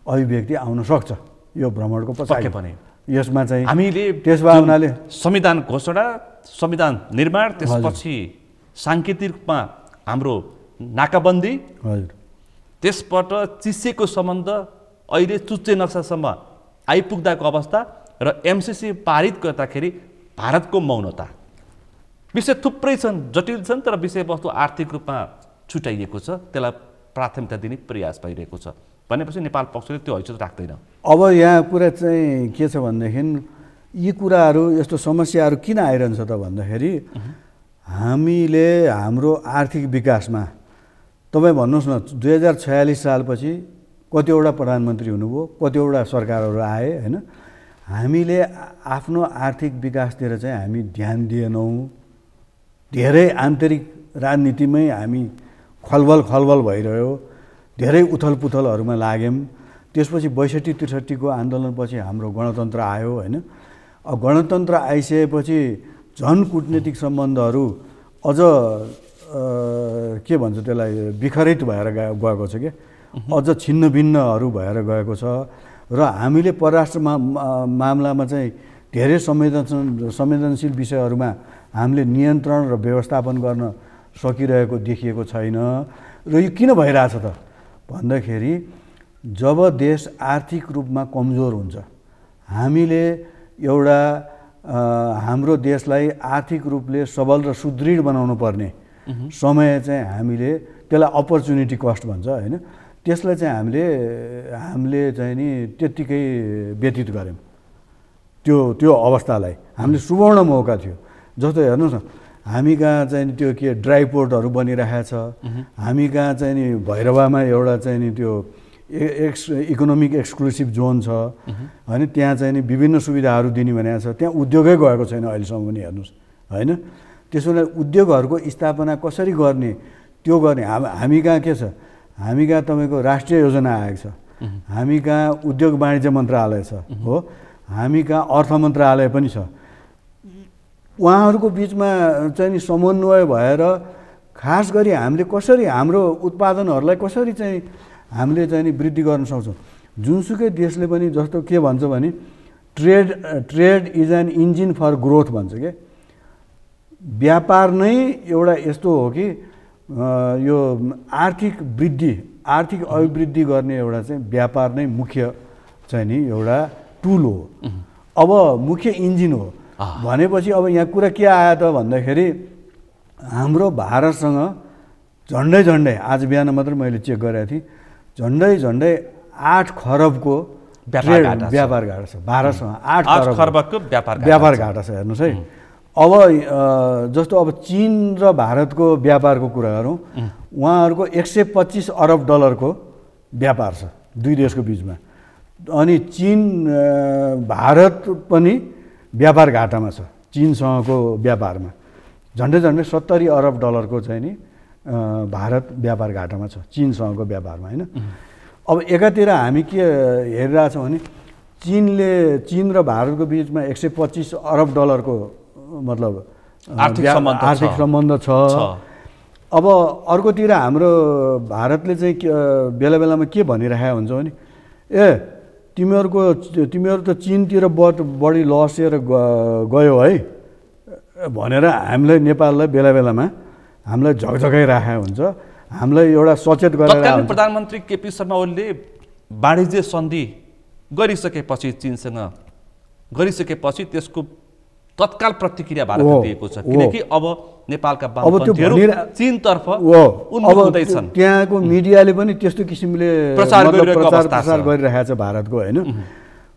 अभिव्यक्ति आउन सक्छ यो भ्रमणको पछाडि पनि। यसमा चाहिँ हामीले त्यस भावनाले संविधान घोषणा, संविधान निर्माण, त्यसपछि साङ्केतिक रूपमा हाम्रो नाकाबन्दी, त्यसबाट चिसेको सम्बन्ध अहिले चुच्चे नक्सासम्म आइपुग्दाको अवस्था र एमसिसी पारित गर्दाखेरि भारतको मौनता। विषय थुप्रै छन्, जटिल छन्, तर विषयवस्तु आर्थिक रूपमा छुट्याइएको छ, त्यसलाई प्राथमिकता दिने प्रयास भइरहेको छ भनेपछि नेपाल पक्षले त्यो हैसियत राख्दैन। अब यहाँ कुरा चाहिँ के छ भनेदेखि यी कुराहरू यस्तो समस्याहरू किन आइरहन्छ त भन्दाखेरि हामीले हाम्रो आर्थिक विकासमा तपाईँ भन्नुहोस् न 2046 सालपछि कतिवटा प्रधानमन्त्री हुनुभयो, कतिवटा सरकारहरू आए होइन। हामीले आफ्नो आर्थिक विकासतिर चाहिँ हामी ध्यान दिएनौँ। धेरै आन्तरिक राजनीतिमै हामी खलबल भइरह्यो, धेरै उथलपुथलहरूमा लाग्यौँ। त्यसपछि 62-63 को आन्दोलनपछि हाम्रो गणतन्त्र आयो होइन। अब गणतन्त्र आइसकेपछि झन् कूटनीतिक सम्बन्धहरू अझ के भन्छ त्यसलाई विखरित भएर गएको छ कि अझ छिन्न भिन्नहरू भएर गएको छ र हामीले परराष्ट्र मामलामा चाहिँ धेरै संवेदनशील विषयहरूमा हामीले नियन्त्रण र व्यवस्थापन गर्न सकिरहेको देखिएको छैन। र यो किन भइरहेछ त भन्दाखेरि जब देश आर्थिक रूपमा कमजोर हुन्छ, हामीले एउटा हाम्रो देशलाई आर्थिक रूपले सबल र सुदृढ बनाउनु पर्ने समय चाहिँ हामीले त्यसलाई अपर्च्युनिटी कस्ट भन्छ होइन, त्यसलाई चाहिँ हामीले चाहिँ नि त्यत्तिकै व्यतीत गऱ्यौँ। त्यो अवस्थालाई हामीले सुवर्ण मौका थियो। जस्तो हेर्नुहोस् न, हामी कहाँ चाहिँ त्यो के ड्राई पोर्टहरू बनिरहेको छ, हामी कहाँ चाहिँ नि भैरवामा एउटा चाहिँ नि त्यो इकोनोमिक एक्सक्लुसिभ जोन छ होइन, त्यहाँ चाहिँ नि विभिन्न सुविधाहरू दिने भनेको छ, त्यहाँ उद्योगै गएको छैन अहिलेसम्म पनि हेर्नुहोस् होइन। त्यसो भने उद्योगहरूको स्थापना कसरी गर्ने त्यो गर्ने हामी कहाँ के छ, हामी कहाँ तपाईँको राष्ट्रिय योजना आएको छ, हामी कहाँ उद्योग वाणिज्य मन्त्रालय छ हो, हामी कहाँ अर्थ मन्त्रालय पनि छ। उहाँहरूको बिचमा चाहिँ नि समन्वय भएर खास गरी हामीले कसरी हाम्रो उत्पादनहरूलाई कसरी चाहिँ हामीले चाहिँ नि वृद्धि गर्न सक्छौँ। जुनसुकै देशले पनि जस्तो के भन्छ भने trade is an engine for growth भन्छ के। व्यापार नै एउटा यस्तो हो कि यो आर्थिक अभिवृद्धि गर्ने एउटा चाहिँ व्यापार नै मुख्य चाहिँ नि एउटा टुल हो, अब मुख्य इन्जिन हो। भनेपछि अब यहाँ कुरा के आयो त भन्दाखेरि हाम्रो भारतसँग झन्डै आज बिहान मात्र मैले चेक गरेको थिएँ, झन्डै 8 खरबको व्यापार घाटा छ भारतसँग। 8 खरबको व्यापार घाटा छ। हेर्नुहोस् है, अब जस्तो अब चीन र भारतको व्यापारको कुरा गरौँ, उहाँहरूको 125 अरब डलरको व्यापार छ दुई देशको बिचमा। अनि चीन भारत पनि व्यापार घाटामा छ। चीनसँगको व्यापारमा झन्डै 70 अरब डलरको चाहिँ नि भारत व्यापार घाटामा छ चीनसँगको व्यापारमा, होइन। अब एकातिर हामी के हेरिरहेछौँ भने चीन र भारतको बिचमा 125 अरब डलरको मतलब आर्थिक सम्बन्ध छ। अब अर्कोतिर हाम्रो भारतले चाहिँ बेला बेलामा के भनिरहेको हुन्छ भने तिमीहरू त चीनतिर बढी लसेर गयो है भनेर हामीलाई नेपाललाई बेला बेलामा हामीलाई झकझकाइराखेको हुन्छ, हामीलाई एउटा सचेत गरेर। प्रधानमन्त्री केपी शर्मा ओलीले वाणिज्य सन्धि गरिसकेपछि चीनसँग गरिसकेपछि त्यसको तत्काल प्रतिक्रिया भारतले दिएको छ, किनकि अब नेपालका वामपन्थीहरू चीनतर्फ उन्मुख हुँदैछन्। त्यहाँको मिडियाले पनि त्यस्तो किसिमले प्रचार गरिरहेको छ भारतको, होइन।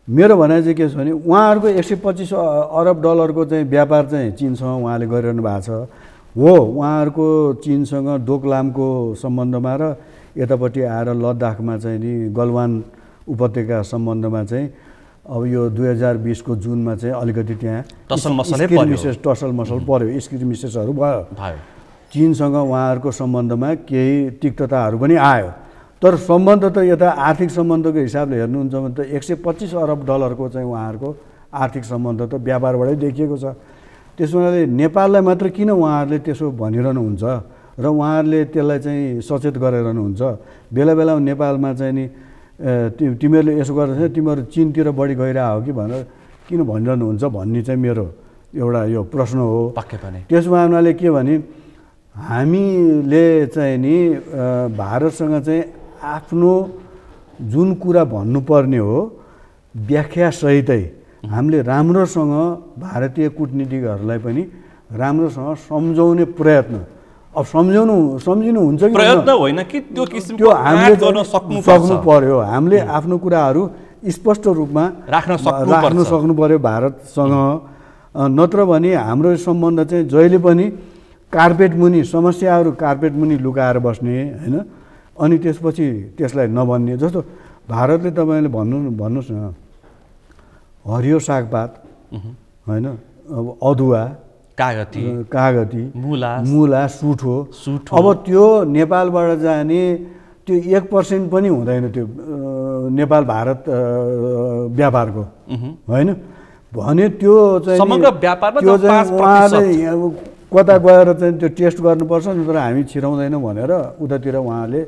मेरो भनाइ चाहिँ के छ भने उहाँहरूको 125 अरब डलरको चाहिँ व्यापार चाहिँ चीनसँग उहाँले गरिरहनु भएको छ हो। उहाँहरूको चीनसँग डोकलामको सम्बन्धमा र यतापट्टि आएर लद्दाखमा चाहिँ नि गलवान उपत्यका सम्बन्धमा चाहिँ अब यो 2020 को जुनमा चाहिँ अलिकति त्यहाँ टसल मसल पर्यो, स्किरमिसेसहरू भयो। चीनसँग उहाँहरूको सम्बन्धमा केही तिक्तताहरू पनि आयो, तर सम्बन्ध त यता आर्थिक सम्बन्धको हिसाबले हेर्नुहुन्छ भने त 125 अरब डलरको चाहिँ उहाँहरूको आर्थिक सम्बन्ध त व्यापारबाटै देखिएको छ। त्यसो हुनाले नेपाललाई मात्र किन उहाँहरूले त्यसो भनिरहनुहुन्छ र उहाँहरूले त्यसलाई चाहिँ सचेत गराइरहनुहुन्छ। बेला बेला नेपालमा चाहिँ नि तिमीहरूले यसो गरेर तिमीहरू चीनतिर बढी गइरहेको हो कि भनेर किन भनिरहनुहुन्छ भन्ने चाहिँ मेरो एउटा यो प्रश्न हो। त्यसमा उनीहरूले के भने हामीले चाहिँ नि भारतसँग चाहिँ आफ्नो जुन कुरा भन्नुपर्ने हो व्याख्यासहितै हामीले राम्रोसँग भारतीय कूटनीतिकहरूलाई पनि राम्रोसँग सम्झाउने प्रयत्न, अब सम्झिनु हुन्छ कि प्रयत्न होइन कि त्यो किसिमको हामीले गर्न सक्नु पर्यो। हामीले आफ्नो कुराहरू स्पष्ट रूपमा राख्न सक्नु पर्यो भारतसँग, नत्र भने हाम्रो सम्बन्ध चाहिँ जहिले पनि कार्पेट मुनि समस्याहरू कार्पेट मुनि लुकाएर बस्ने, होइन। अनि त्यसपछि त्यसलाई नभन्ने। जस्तो भारतले तपाईँले भन्नुहोस् न हरियो सागपात, होइन, अब अदुवा, कागती, मुला, सुठो। अब त्यो नेपालबाट जाने त्यो 1% पनि हुँदैन त्यो नेपाल भारत व्यापारको, होइन। भने त्यो चाहिँ उहाँले कता गएर चाहिँ त्यो टेस्ट गर्नुपर्छ, नत्र हामी छिराउँदैनौँ भनेर उतातिर उहाँले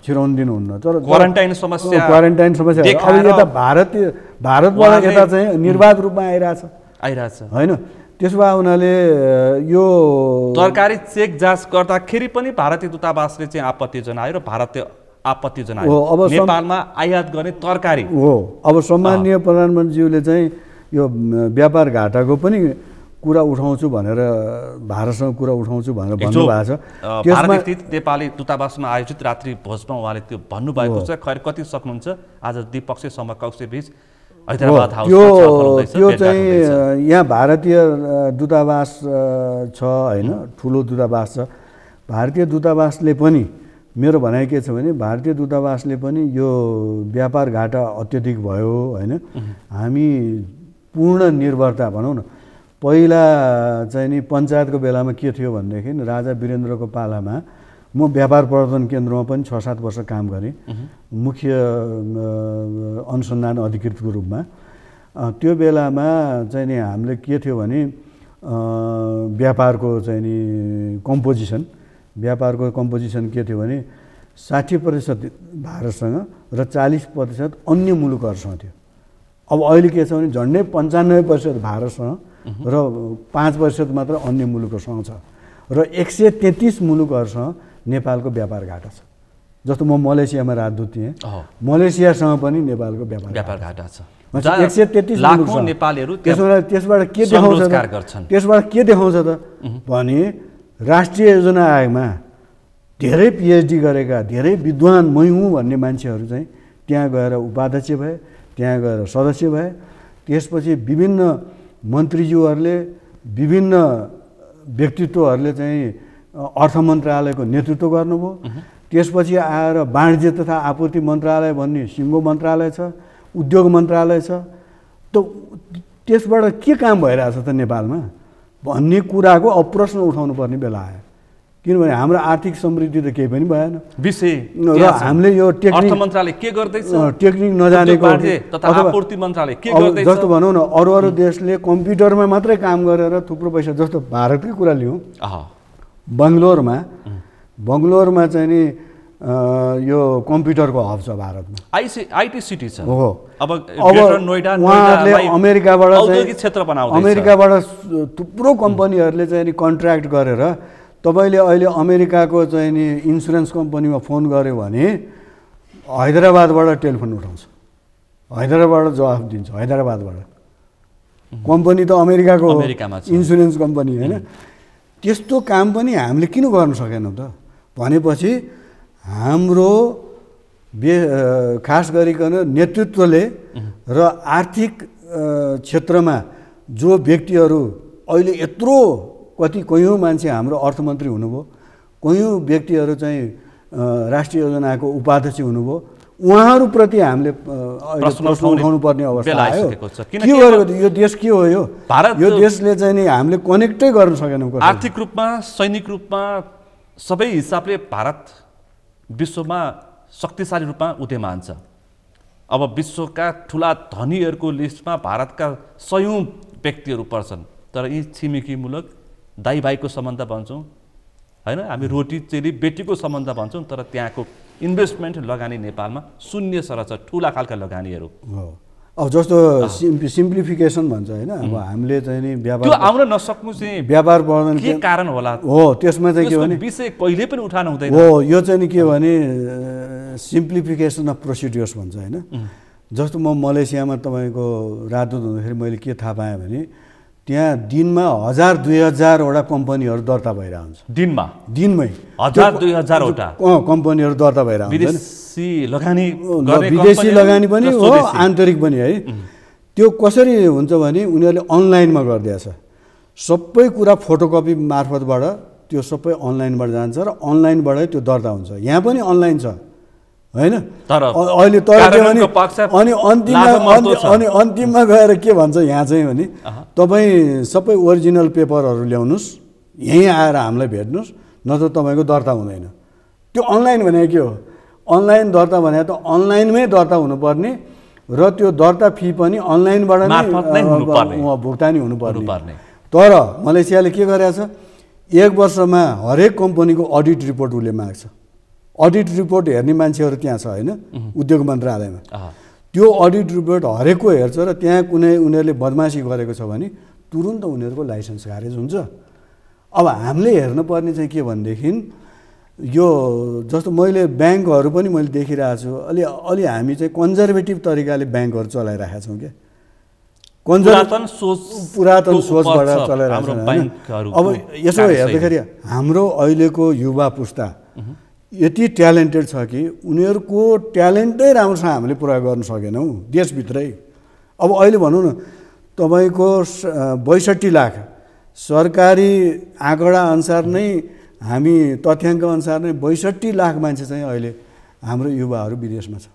छिराउनु दिनुहुन्न। तर क्वारेन्टाइन समस्या अब यता भारतबाट यता चाहिँ निर्वाध रूपमा आइरहेछ, होइन। त्यसो भए उनीहरूले यो तरकारी चेक जाँच गर्दाखेरि पनि भारतीय दूतावासले चाहिँ आपत्ति जनायो र भारतले आपत्ति जनायो नेपालमा आयात गर्ने तरकारी हो। अब सम्माननीय प्रधानमन्त्रीज्यूले चाहिँ यो व्यापार घाटाको पनि कुरा उठाउँछु भनेर भारतसँग कुरा उठाउँछु भनेर भन्नुभएको छ। त्यसमा नेपाली दूतावासमा आयोजित रात्रि भोजमा उहाँले त्यो भन्नुभएको छ। खैर कति सक्नुहुन्छ आज द्विपक्षीय समकक्ष बीच हैदराबाद हाउस त्यो चाहिँ यहाँ भारतीय दूतावास छ, होइन, ठुलो दूतावास छ। भारतीय दूतावासले पनि मेरो भनाइ के छ भने भारतीय दूतावासले पनि यो व्यापार घाटा अत्यधिक भयो, होइन। हामी पूर्ण निर्भरता भनौँ न। पहिला चाहिँ नि पञ्चायतको बेलामा के थियो भनेदेखि राजा वीरेन्द्रको पालामा म व्यापार प्रवर्धन केन्द्रमा पनि 6-7 वर्ष काम गरेँ मुख्य अनुसन्धान अधिकृतको रूपमा। त्यो बेलामा चाहिँ नि हामीले के थियो भने व्यापारको चाहिँ नि कम्पोजिसन के थियो भने 60% भारतसँग र 40% अन्य मुलुकहरूसँग थियो। अब अहिले के छ भने झन्डै 95% भारतसँग र 5% मात्र अन्य मुलुकहरूसँग छ र 133 मुलुकहरूसँग नेपालको व्यापार घाटा छ। जस्तो म मलेसियामा राजदूत थिएँ, मलेसियासँग पनि नेपालको व्यापार घाटा छ। 133 लाखौं नेपालीहरू त्यसबाट के देखाउँछ त भने राष्ट्रिय योजना आयोगमा धेरै PhD गरेका धेरै विद्वान मै हुँ भन्ने मान्छेहरू चाहिँ त्यहाँ गएर उपाध्यक्ष भए, त्यहाँ गएर सदस्य भए। त्यसपछि विभिन्न मन्त्रीज्यूहरूले विभिन्न व्यक्तित्वहरूले चाहिँ अर्थ मन्त्रालयको नेतृत्व गर्नुभयो। त्यसपछि आएर वाणिज्य तथा आपूर्ति मन्त्रालय भन्ने सिङ्गो मन्त्रालय छ, उद्योग मन्त्रालय छ। त त्यसबाट के काम भइरहेछ त नेपालमा भन्ने कुराको अब प्रश्न उठाउनु पर्ने बेला आयो। किनभने हाम्रो आर्थिक समृद्धि त केही पनि भएन विषय र हामीले यो अर्थ मन्त्रालय के गर्दैछ, टेक्निक नजानेको तथा आपूर्ति मन्त्रालय के गर्दैछ। जस्तो भनौँ न अरू देशले कम्प्युटरमा मात्रै काम गरेर थुप्रो पैसा, जस्तो भारतकै कुरा लिउँ, बङ्गलोरमा चाहिँ नि यो कम्प्युटरको हब छ भारतमा, आईटी सिटी छ। हो अब उहाँहरूले अमेरिकाबाट थुप्रो कम्पनीहरूले चाहिँ नि कन्ट्र्याक्ट गरेर तपाईँले अहिले अमेरिकाको चाहिँ नि इन्सुरेन्स कम्पनीमा फोन गऱ्यो भने हैदराबादबाट टेलिफोन उठाउँछ, हैदराबादबाट जवाफ दिन्छ। हैदराबादबाट कम्पनी त अमेरिकाको इन्सुरेन्स कम्पनी होइन। त्यस्तो काम पनि हामीले किन गर्न सकेनौँ त भनेपछि हाम्रो खास गरिकन नेतृत्वले र आर्थिक क्षेत्रमा जो व्यक्तिहरू अहिले यत्रो कयौँ मान्छे हाम्रो अर्थमन्त्री हुनुभयो, कयौँ व्यक्तिहरू चाहिँ राष्ट्रिय योजनाको उपाध्यक्ष हुनुभयो, उहाँहरूप्रति हामीले प्रश्न उठाउनु पर्ने अवस्था आयो। के गरेको यो देश के हो? यो देशले चाहिँ नि हामीले कनेक्टै गर्न सकेनौँ। आर्थिक रूपमा, सैनिक रूपमा, सबै हिसाबले भारत विश्वमा शक्तिशाली रूपमा उदयमान छ। अब विश्वका ठुला धनीहरूको लिस्टमा भारतका 100औं व्यक्तिहरू पर्छन्। तर यी छिमेकी मुलुक दाइ भाइको सम्बन्ध भन्छौँ होइन, हामी रोटी चेली बेटीको सम्बन्ध भन्छौँ, तर त्यहाँको इन्भेस्टमेन्ट लगानी नेपालमा शून्य सर छ, ठुला खालका लगानीहरू। अब जस्तो सिम्प्लिफिकेसन भन्छ होइन, अब हामीले चाहिँ नि त्यो आउन नसक्नु चाहिँ व्यापार वर्धन के कारण होला? हो त्यसमा चाहिँ के भने विषय कहिले पनि उठान हुँदैन। हो यो चाहिँ नि के भने सिम्प्लिफिकेसन अफ प्रोसिड्युर्स भन्छ होइन। जस्तो म मलेसियामा तपाईँको राजदूत हुँदाखेरि मैले के थाहा पाएँ भने त्यहाँ दिनमा 1000-2000वटा कम्पनीहरू दर्ता भइरहेको हुन्छ। दिनमै 1000-2000 वटा कम्पनीहरू दर्ता भइरहेको हुन्छ। विदेशी लगानी पनि हो, आन्तरिक पनि है। त्यो कसरी हुन्छ भने उनीहरूले अनलाइनमा गरिदिएछ। सबै कुरा फोटोकपी मार्फतबाट त्यो सबै अनलाइनबाट जान्छ र अनलाइनबाटै त्यो दर्ता हुन्छ। यहाँ पनि अनलाइन छ होइन। अहिले तर के भने अनि अन्तिममा गएर के भन्छ यहाँ चाहिँ भने तपाईँ सबै ओरिजिनल पेपरहरू ल्याउनुहोस्, यहीँ आएर हामीलाई भेट्नुहोस्, नत्र तपाईँको दर्ता हुँदैन। त्यो अनलाइन भने के हो? अनलाइन दर्ता भने त अनलाइनमै दर्ता हुनुपर्ने र त्यो दर्ता फी पनि अनलाइनबाट नै भुक्तानी हुनुपर्ने। तर मलेसियाले के गरेछ, 1 वर्षमा हरेक कम्पनीको अडिट रिपोर्ट उसले माग्छ। अडिट रिपोर्ट हेर्ने मान्छेहरू त्यहाँ छ होइन, उद्योग मन्त्रालयमा। त्यो अडिट रिपोर्ट हरेकको हेर्छ र त्यहाँ कुनै उनीहरूले बदमासी गरेको छ भने तुरुन्त उनीहरूको लाइसेन्स खारेज हुन्छ। अब हामीले हेर्नुपर्ने चाहिँ के भनेदेखि यो जस्तो मैले ब्याङ्कहरू पनि मैले देखिरहेको छु, अलि हामी चाहिँ कन्जर्भेटिभ तरिकाले ब्याङ्कहरू चलाइरहेका छौँ क्या। पुरातन सोचबाट चलाइरहेको छौँ। अब यसो हेर्दाखेरि हाम्रो अहिलेको युवा पुस्ता यति ट्यालेन्टेड छ कि उनीहरूको ट्यालेन्टै राम्रोसँग हामीले पुरा गर्न सकेनौँ देशभित्रै। अब अहिले भनौँ न तपाईँको 62 लाख सरकारी आँकडा अनुसार नै, हामी तथ्याङ्क अनुसार नै 62 लाख मान्छे चाहिँ अहिले हाम्रो युवाहरू विदेशमा छ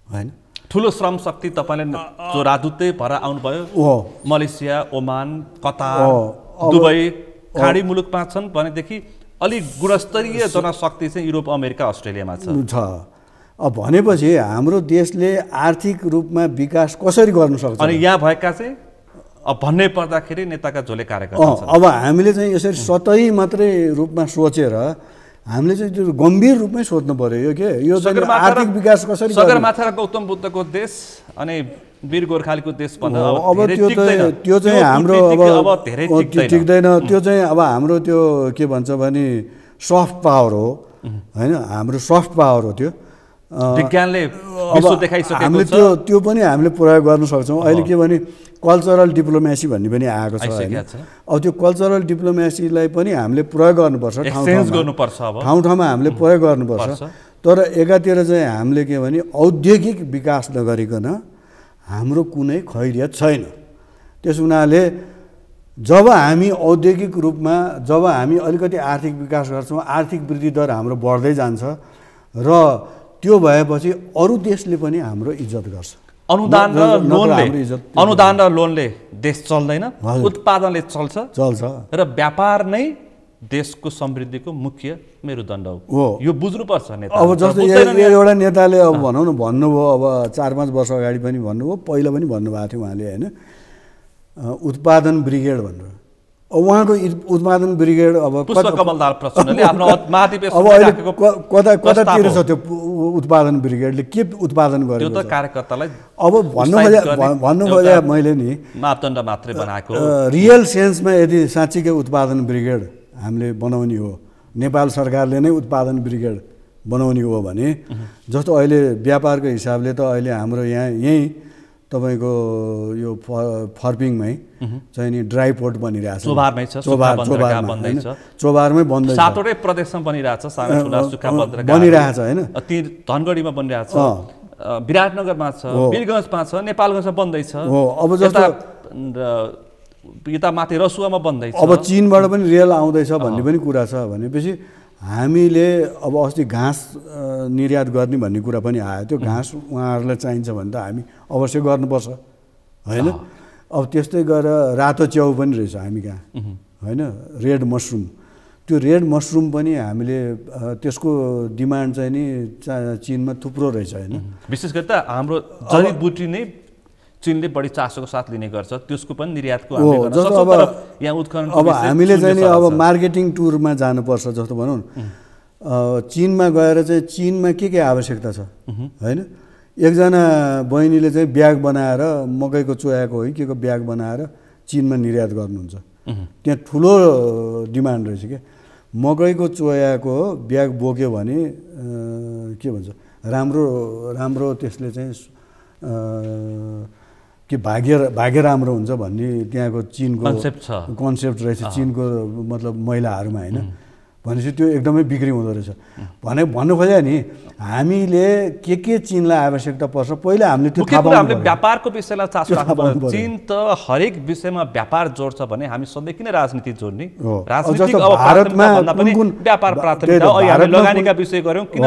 होइन। ठुलो श्रम शक्ति तपाईँले जो राजदूतै भएर आउनुभयो, मलेसिया, ओमान, कतार, दुबई खाडी मुलुकमा छन् भनेदेखि अलिक गुणस्तरीय जनशक्ति चाहिँ युरोप, अमेरिका, अस्ट्रेलियामा छ। अब भनेपछि हाम्रो देशले आर्थिक रूपमा विकास कसरी गर्न सक्छ? अनि यहाँ भएका चाहिँ अब भन्नै पर्दाखेरि नेताका झोले कार्यकर्ता छन्। अब हामीले चाहिँ यसरी सतही मात्रै रूपमा सोचेर हामीले चाहिँ त्यो गम्भीर रूपमै सोध्नु पर्यो यो के यो आर्थिक विकास कसरी सगरमाथा र गौतम बुद्धको देश अनि वीर गोर्खालीको देश भन्दा अब त्यो चाहिँ हाम्रो अब टिक्दैन। त्यो चाहिँ अब हाम्रो त्यो के भन्छ भने सफ्ट पावर हो होइन, हाम्रो सफ्ट पावर हो त्यो। विज्ञानले विश्व देखाइसकेको छ। हामीले त्यो पनि हामीले प्रयोग गर्न सक्छौँ। अहिले के भने कल्चरल डिप्लोमेसी भन्ने पनि आएको छ होइन। अब त्यो कल्चरल डिप्लोमेसीलाई पनि हामीले प्रयोग गर्नुपर्छ, ठाउँ ठाउँमा हामीले प्रयोग गर्नुपर्छ। तर एकातिर चाहिँ हामीले के भने औद्योगिक विकास नगरिकन हाम्रो कुनै खैरियत छैन। त्यस हुनाले जब हामी औद्योगिक रूपमा जब हामी अलिकति आर्थिक विकास गर्छौँ, आर्थिक वृद्धि दर हाम्रो बढ्दै जान्छ र त्यो भएपछि अरू देशले पनि हाम्रो इज्जत गर्छ। अनुदान र लोनले देश चल्दैन, उत्पादनले चल्छ र व्यापार नै देशको समृद्धिको मुख्य मेरुदण्ड हो। यो बुझ्नुपर्छ नेता। अब जस्तो एउटा नेताले अब भनौँ न भन्नुभयो, अब 4-5 वर्ष अगाडि पनि भन्नुभयो, पहिला पनि भन्नुभएको थियो उहाँले होइन, उत्पादन ब्रिगेड भनेर। अब उहाँको उत्पादन ब्रिगेड अब कतातिर छ त्यो उत्पादन ब्रिगेडले के उत्पादन गर्यो त्यो त कार्यकर्तालाई अब भन्नु खोजे मैले नि मापदण्ड मात्रै बनाएको। रियल सेन्समा यदि साँच्चीकै उत्पादन ब्रिगेड हामीले बनाउने हो, नेपाल सरकारले नै उत्पादन ब्रिगेड बनाउने हो भने जस्तो अहिले व्यापारको हिसाबले त अहिले हाम्रो यहीँ तपाईँको यो फर्पिङमै चाहिँ नि ड्राई पोर्ट बनिरहेछ, चोबारमै बन्दैछ, 7वटै प्रदेशमा बनिरहेछ, सानो ठुला सुक्खा बन्दरगाह बनिरहेछ होइन। ती धनगढीमा बनिरहेछ, विराटनगरमा छ, वीरगञ्जमा छ, नेपालगञ्जमा बन्दैछ, अब जस्तो यता माथि रसुवामा बन्दैछ। अब चीनबाट पनि रेल आउँदैछ भन्ने पनि कुरा छ। भनेपछि हामीले अब अस्ति घाँस निर्यात गर्ने भन्ने कुरा पनि आयो। त्यो घाँस उहाँहरूलाई चाहिन्छ भने त हामी अवश्य गर्नुपर्छ होइन। अब त्यस्तै गरेर रातो च्याउ पनि रहेछ हामी कहाँ होइन, रेड मसरुम। त्यो रेड मसरुम पनि हामीले त्यसको डिमान्ड चाहिँ नि चीनमा थुप्रो रहेछ होइन। विशेष गरी त हाम्रो जडीबुटी नै चीनले बढी चासोको साथ लिने गर्छ, त्यसको पनि निर्यातको अब हामीले चाहिँ नि अब मार्केटिङ टुरमा जानुपर्छ। जस्तो भनौँ चीनमा गएर चाहिँ चीनमा के आवश्यकता छ होइन। एकजना बहिनीले चाहिँ ब्याग बनाएर मकैको चोयाको हो के को ब्याग बनाएर चीनमा निर्यात गर्नुहुन्छ। त्यहाँ ठुलो डिमान्ड रहेछ क्या। मकैको चोयाको ब्याग बोक्यो भने के भन्छ राम्रो त्यसले चाहिँ कि भाग्य राम्रो हुन्छ भन्ने त्यहाँको चीनको कन्सेप्ट रहेछ चीनको मतलब महिलाहरूमा होइन। भनेपछि त्यो एकदमै बिक्री हुँदो रहेछ भन्नु खोज्यो नि। हामीले के चीनलाई आवश्यकता पर्छ पहिला हामीले त्यो थाहा पाउनु पर्यो। व्यापारको विषयलाई चासो राख्नु। चीन त हरेक विषयमा व्यापार जोड्छ भने हामी सधैँ किन राजनीति जोड्ने? राजनीतिक अब भारतमा पनि व्यापार प्राथमिकता हो। हामीले लगानीका विषय गर्यौँ, किन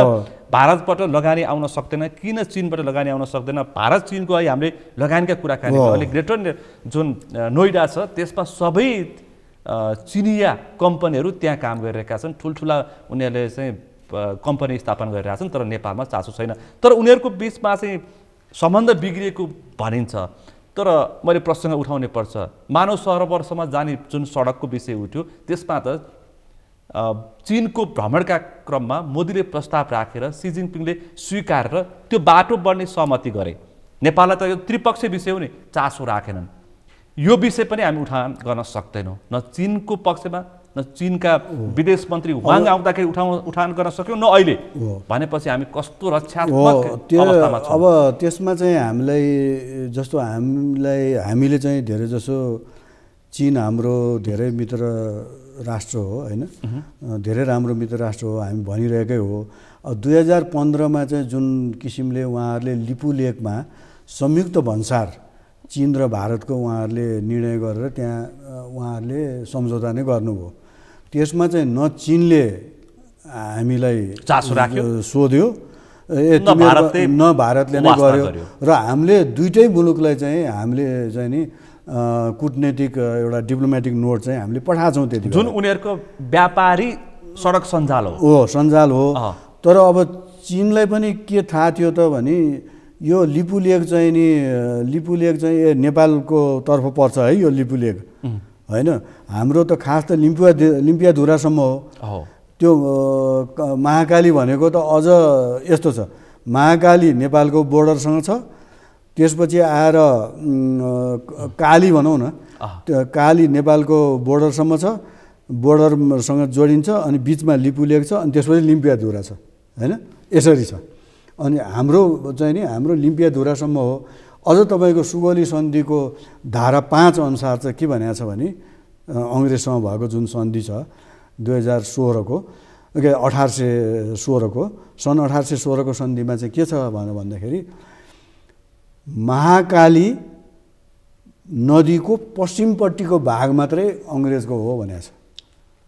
भारतबाट लगानी आउन सक्दैन, किन चीनबाट लगानी आउन सक्दैन? भारत चीनको अहिले हामीले लगानीका कुराकानी अहिले ग्रेटर जुन नोइडा छ त्यसमा सबै चिनिया कम्पनीहरू त्यहाँ काम गरिरहेका छन्। ठुल्ठुला उनीहरूले चाहिँ कम्पनी स्थापना गरिरहेका छन्, तर नेपालमा चासो छैन। तर उनीहरूको बिचमा चाहिँ सम्बन्ध बिग्रिएको भनिन्छ। तर मैले प्रसङ्ग उठाउनै पर्छ, मानव सरोवरसम्म जाने जुन सडकको विषय उठ्यो त्यसमा त चीनको भ्रमणका क्रममा मोदीले प्रस्ताव राखेर सी जिनपिङले स्वीकारेर त्यो बाटो बढ्ने सहमति गरे। नेपाललाई त यो त्रिपक्षीय विषय हो नि, चासो राखेनन्। यो विषय पनि हामी उठान गर्न सक्दैनौँ, न चीनको पक्षमा न चीनका विदेश मन्त्री वाङ आउँदाखेरि उठान गर्न सक्यौँ, न अहिले। भनेपछि हामी कस्तो रक्षात्मक अवस्थामा छौँ? अब त्यसमा चाहिँ जस्तो हामीले चाहिँ धेरै जसो चीन हाम्रो धेरै मित्र राष्ट्र हो होइन, धेरै राम्रो मित्र राष्ट्र हो, हामी भनिरहेकै हो। 2015मा चाहिँ जुन किसिमले उहाँहरूले लिपु लेकमा संयुक्त भन्सार चीन र भारतको उहाँहरूले निर्णय गरेर त्यहाँ उहाँहरूले सम्झौता नै गर्नुभयो। त्यसमा चाहिँ न चीनले हामीलाई चासो राख्यो सोध्यो, न भारतले नै गर्यो, र हामीले दुईटै मुलुकलाई चाहिँ हामीले चाहिँ नि कूटनीतिक एउटा डिप्लोमेटिक नोट चाहिँ हामीले पठाएको छौँ त्यति। जुन उनीहरूको व्यापारी सडक सञ्जाल हो सञ्जाल हो। तर अब चीनलाई पनि के थाहा थियो त भने यो लिपुलेक चाहिँ नि नेपालको तर्फ पर्छ है यो लिपुलेक हैन हाम्रो त खास त लिम्पियाधुरासम्म हो त्यो महाकाली भनेको त अझ यस्तो छ महाकाली नेपालको बोर्डरसँग छ त्यसपछि आएर काली भनौँ न त्यो काली नेपालको बोर्डरसम्म छ बोर्डरसँग जोडिन्छ अनि बिचमा लिपुलेक छ अनि त्यसपछि लिम्पियाधुरा छ हैन यसरी छ अनि हाम्रो चाहिँ नि हाम्रो लिम्पियाधुरासम्म हो अझ तपाईको सुगौली सन्धिको धारा 5 अनुसार चाहिँ के भनेको छ भने अंग्रेजसँग भएको जुन सन्धि छ 2016 को 1816 को सन् 1816 को सन्धिमा चाहिँ के छ भन्दाखेरि महाकाली नदीको पश्चिमपट्टिको भाग मात्रै अंग्रेजको हो भनेको छ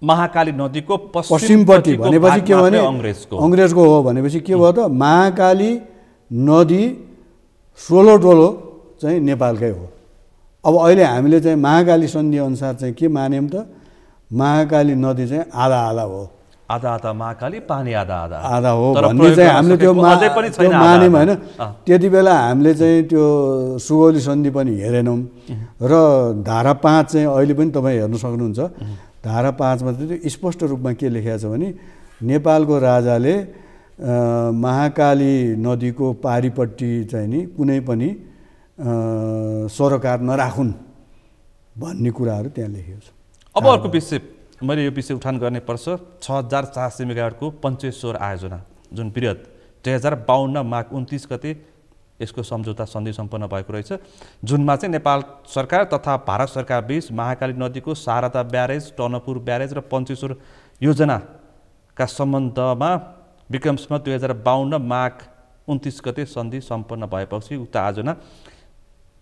महाकाली नदीको पश्चिमपट्टि भनेपछि के भने अंग्रेजको हो भनेपछि के भयो त महाकाली नदी 16 टोलो चाहिँ नेपालकै हो अब अहिले हामीले चाहिँ महाकाली सन्धि अनुसार चाहिँ के मान्यौं त महाकाली नदी चाहिँ आधा आधा हो आधा आधा महाकाली पानी आधा आधा आधा हो भन्ने चाहिँ हामीले त्यो मान्यौं हैन त्यति बेला हामीले चाहिँ त्यो सुगौली सन्धि पनि हेरेनौं र धारा 5 चाहिँ अहिले पनि तपाई हेर्न सक्नुहुन्छ धारा 5 मा चाहिँ स्पष्ट रूपमा के लेखेको छ भने नेपालको राजाले महाकाली नदीको पारीपट्टि चाहिँ नि कुनै पनि सरोकार नराखुन् भन्ने कुराहरु त्यहाँ लेखिएको छ अब अर्को विषय मैले यो विषय उठान गर्ने पर्छ 6400 मेगावाटको पञ्चेश्वर आयोजना जुन पिरियड 2052 माघ 29 गते यसको सम्झौता सन्धि सम्पन्न भएको रहेछ जुनमा चाहिँ नेपाल सरकार तथा भारत सरकार बीच महाकाली नदीको शारदा ब्यारेज टनकपुर ब्यारेज र पञ्चेश्वर योजनाका सम्बन्धमा विक्रमसम्म 2052 माघ 29 गते सन्धि सम्पन्न भएपछि उक्त आयोजना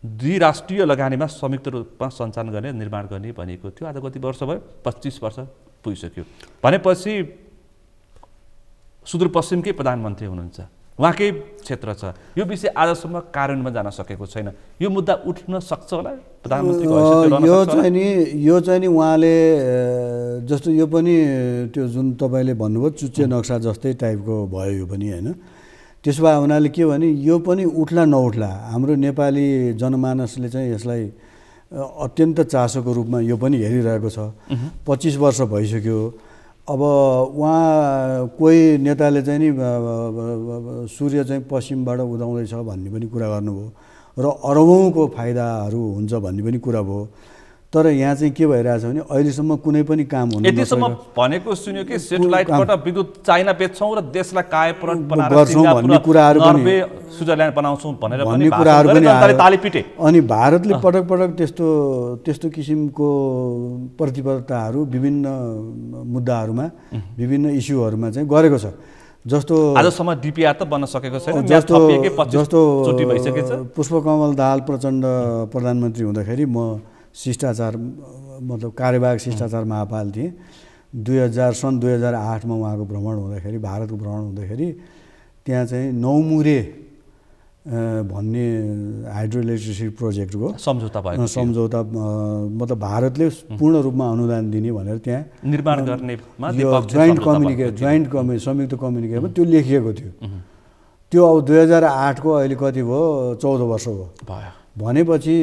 द्विराष्ट्रिय लगानीमा संयुक्त रूपमा सञ्चालन गर्ने निर्माण गर्ने भनिएको थियो आज कति वर्ष भयो 25 वर्ष पुगिसक्यो भनेपछि सुदूरपश्चिमकै प्रधानमन्त्री हुनुहुन्छ उहाँकै क्षेत्र छ यो विषय आजसम्म कार्यान्वयनमा जान सकेको छैन यो मुद्दा उठ्न सक्छ होला प्रधानमन्त्रीको हैसियतले यो चाहिँ नि उहाँले जस्तो यो पनि त्यो जुन तपाईले भन्नुभयो चुच्चे नक्सा जस्तै टाइपको भयो यो पनि हैन त्यसो भए हुनाले के भने यो पनि उठ्ला नउठ्ला हाम्रो नेपाली जनमानसले चाहिँ यसलाई अत्यन्त चासोको रूपमा यो पनि हेरिरहेको छ 25 वर्ष भइसक्यो अब उहाँ कोही नेताले चाहिँ नि सूर्य चाहिँ पश्चिमबाट उदाउँदैछ भन्ने पनि कुरा गर्नुभयो र अरबौंको फाइदाहरू हुन्छ भन्ने पनि कुरा भयो तर यहाँ चाहिँ के भइरहेछ भने अहिलेसम्म कुनै पनि काम हुन नसकेको यतिसम्म भनेको सुन्यो कि सेटेलाइटबाट विद्युत चाइना बेच्छौं र देशलाई कायपरण बनाएर भन्ने कुराहरु पनि नर्वे स्विजरल्यान्ड बनाउँछौं भनेर पनि कुराहरु पनि ताली पिटे अनि भारतले पटक पटक त्यस्तो किसिमको प्रतिबद्धताहरू विभिन्न मुद्दाहरूमा विभिन्न इस्युहरूमा चाहिँ गरेको छ जस्तो आजसम्म डीपीआर त बन्न सकेको छैन जस्तो चोटी भइसकेछ पुष्पकमल दाहाल प्रचण्ड प्रधानमन्त्री हुँदाखेरि म शिष्टाचार मतलब कार्यवाहक शिष्टाचार महापाल थिए सन् 2008 मा उहाँको भ्रमण हुँदाखेरि भारतको भ्रमण हुँदाखेरि त्यहाँ चाहिँ नौमुरे भन्ने हाइड्रो इलेक्ट्रिसिटी प्रोजेक्टको सम्झौता भएको सम्झौता मतलब भारतले पूर्ण रूपमा अनुदान दिने भनेर त्यहाँ निर्माण गर्नेमा जोइन्ट कम्युनिके संयुक्त कम्युनिकेमा त्यो लेखिएको थियो त्यो अब 2008 को अहिले कति भयो 14 वर्ष भयो भनेपछि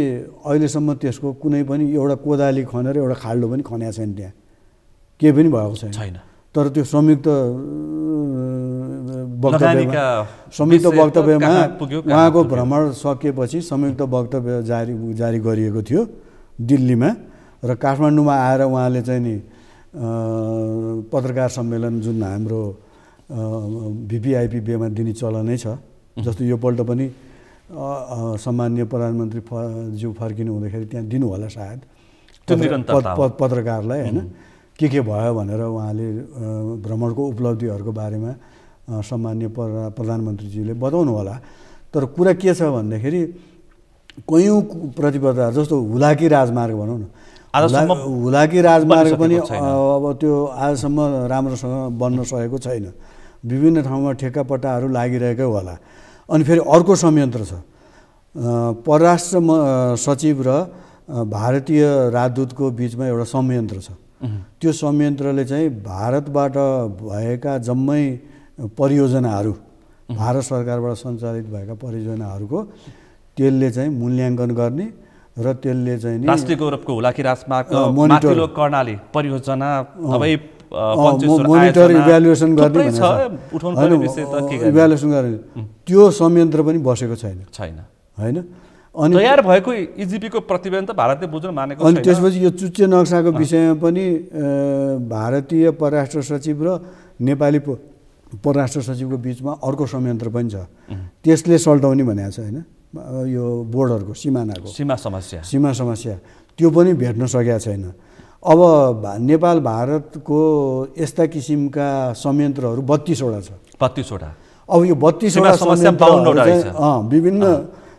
अहिलेसम्म त्यसको कुनै पनि एउटा कोदाली खनेर एउटा खाल्डो पनि खन्या छैन त्यहाँ केही पनि भएको छैन तर त्यो संयुक्त वक्तव्यमा उहाँको भ्रमण सकिएपछि संयुक्त वक्तव्य जारी गरिएको थियो दिल्लीमा र काठमाडौँमा आएर उहाँले चाहिँ नि पत्रकार सम्मेलन जुन हाम्रो भिपिआइपी बेमा दिने चलनै छ जस्तो यो पल्ट पनि सम्माननीय प्रधानमन्त्री ज्यू फर्किनु हुँदाखेरि त्यहाँ दिनु होला सायद पत्रकारलाई हैन के भयो भनेर उहाँले भ्रमणको उपलब्धिहरूको बारेमा सम्माननीय प्रधानमन्त्रीज्यूले बताउनु होला तर कुरा के छ भन्दाखेरि कयौं प्रतिबद्धता जस्तो हुलाकी राजमार्ग भनौं न हुलाकी राजमार्ग पनि अब त्यो आजसम्म राम्रोसँग बन्न सकेको छैन विभिन्न ठाउँमा ठेक्कापट्टाहरू लागिरहेकै होला अनि फेरि अर्को संयन्त्र छ परराष्ट्र सचिव र भारतीय राजदूतको बीचमा एउटा संयन्त्र छ त्यो संयन्त्रले चाहिँ भारतबाट भएका जम्मै परियोजनाहरू भारत सरकारबाट सञ्चालित भएका परियोजनाहरूको त्यसले चाहिँ मूल्याङ्कन गर्ने र त्यसले चाहिँ नि राष्ट्रिय गौरवको हुलाकी राजमार्ग माथिल्लो कर्णाली परियोजना तपाईँ मोनिटर इभ्यालुएसन गर्ने इभ्यालुएसन गर्ने त्यो संयन्त्र पनि बसेको छैन होइन। अनि तयार भएको इजिपीको प्रतिवेदन त भारतले बुझ्न मानेको छैन। अनि त्यसपछि यो चुच्चे नक्साको विषयमा पनि भारतीय परराष्ट्र सचिव र नेपाली परराष्ट्र सचिवको बिचमा अर्को संयन्त्र पनि छ, त्यसले सल्टाउने भनेको छ होइन। यो बोर्डरको सिमानाको सीमा समस्या त्यो पनि भेट्न सकेका छैन। अब नेपाल भारतको यस्ता किसिमका संयन्त्रहरू 32वटा छ। 32वटा। अब यो 32वटा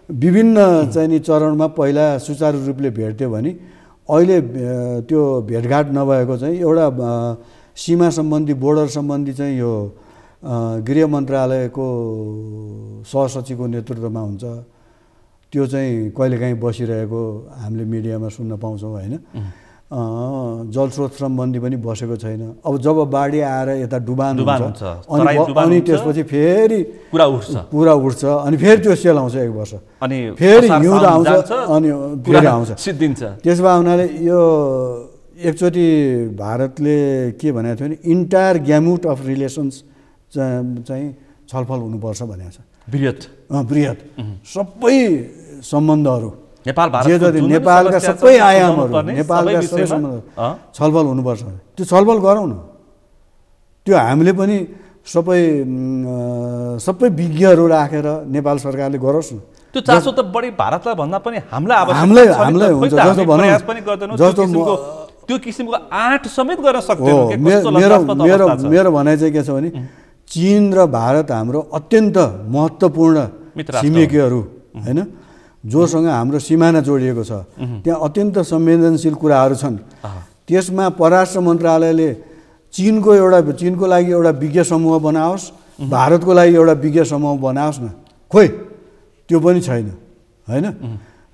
विभिन्न चाहिँ नि चरणमा पहिला सुचारू रूपले भेट्थ्यो भने अहिले त्यो भेटघाट नभएको चाहिँ एउटा सीमा सम्बन्धी बोर्डर सम्बन्धी चाहिँ यो गृह मन्त्रालयको सहसचिवको नेतृत्वमा हुन्छ, त्यो चाहिँ कहिलेकाहीँ बसिरहेको हामीले मिडियामा सुन्न पाउँछौँ होइन। जलस्रोत सम्बन्धी पनि बसेको छैन। अब जब बाढी आएर यता डुबान हुन्छ अनि त्यसपछि फेरि पुरा उठ्छ अनि फेरि त्यो सेलाउँछ 1 वर्ष अनि फेरि हिउँद आउँछ अनि फेरि आउँछ सिद्धिन्छ। त्यसो भए हुनाले यो एकचोटि भारतले के भनेको थियो भने इन्टायर ग्यामुट अफ रिलेसन्स चाहिँ छलफल हुनुपर्छ भनेको छ। बृहत सबै सम्बन्धहरू नेपालका सबै आयामहरू नेपालका सबै सम्बन्धहरू छलफल हुनुपर्छ। त्यो छलफल गरौँ न। त्यो हामीले पनि सबै विज्ञहरू राखेर नेपाल सरकारले गरोस् न। त्यो चासो त बढी भारतलाई भन्दा पनि हामीलाई हुन्छ। जस्तो भनौँ जस्तो त्यो किसिमको आँट समेत गर्न सक्दैन। मेरो भनाइ चाहिँ के छ भने चीन र भारत हाम्रो अत्यन्त महत्त्वपूर्ण छिमेकीहरू होइन, जोसँग हाम्रो सिमाना जोडिएको छ। त्यहाँ अत्यन्त संवेदनशील कुराहरू छन्। त्यसमा परराष्ट्र मन्त्रालयले चीनको लागि एउटा विज्ञ समूह बनाओस्, भारतको लागि एउटा विज्ञ समूह बनाओस् न। खोइ त्यो पनि छैन होइन।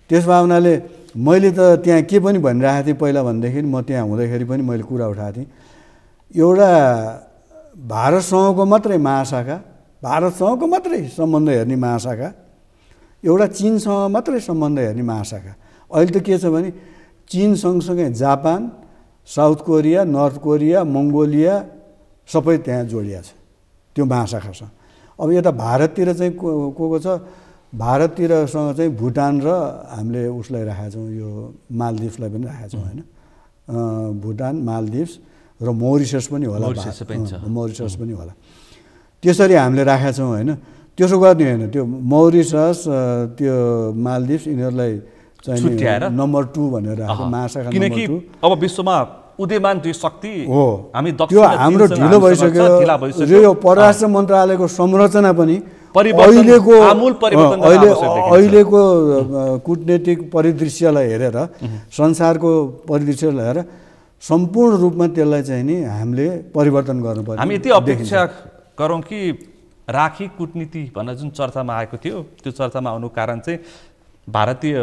त्यस भावनाले मैले त त्यहाँ के पनि भनिरहेको थिएँ पहिला भनेदेखि म त्यहाँ हुँदाखेरि पनि मैले कुरा उठाएको थिएँ। एउटा भारतसँगको मात्रै महाशाखा, भारतसँगको मात्रै सम्बन्ध हेर्ने महाशाखा, एउटा चीनसँग मात्रै सम्बन्ध हेर्ने महाशाखा। अहिले त के छ भने चीन सँगसँगै Japan, south Korea, north Korea, Mongolia सबै त्यहाँ जोडिया छ त्यो महाशाखासँग। अब यता भारततिर चाहिँ को छ, भारततिरसँग चाहिँ भुटान र हामीले उसलाई राखेका छौँ, यो मालदिप्सलाई पनि राखेका छौँ होइन। भुटान, मालदिप्स र मोरिसस पनि होला, मोरिसस पनि होला। त्यसरी हामीले राखेका छौँ होइन। त्यसो गर्ने होइन, त्यो मोरिसस त्यो मालदिप्स यिनीहरूलाई चाहिँ नम्बर 2 भनेर राखेको महाशाखा। किनकि अब विश्वमा उदयमान दुई शक्ति हो हामी त्यो हाम्रो ढिलो भइसक्यो। यो परराष्ट्र मन्त्रालयको संरचना पनि अहिलेको कूटनीतिक परिदृश्यलाई हेरेर, संसारको परिदृश्यलाई हेरेर सम्पूर्ण रूपमा त्यसलाई चाहिँ नि हामीले परिवर्तन गर्नुपर्छ। हामी यति अपेक्षा गरौँ कि राखी कूटनीति भनेर जुन चर्चामा आएको थियो, त्यो चर्चामा आउनु कारण चाहिँ भारतीय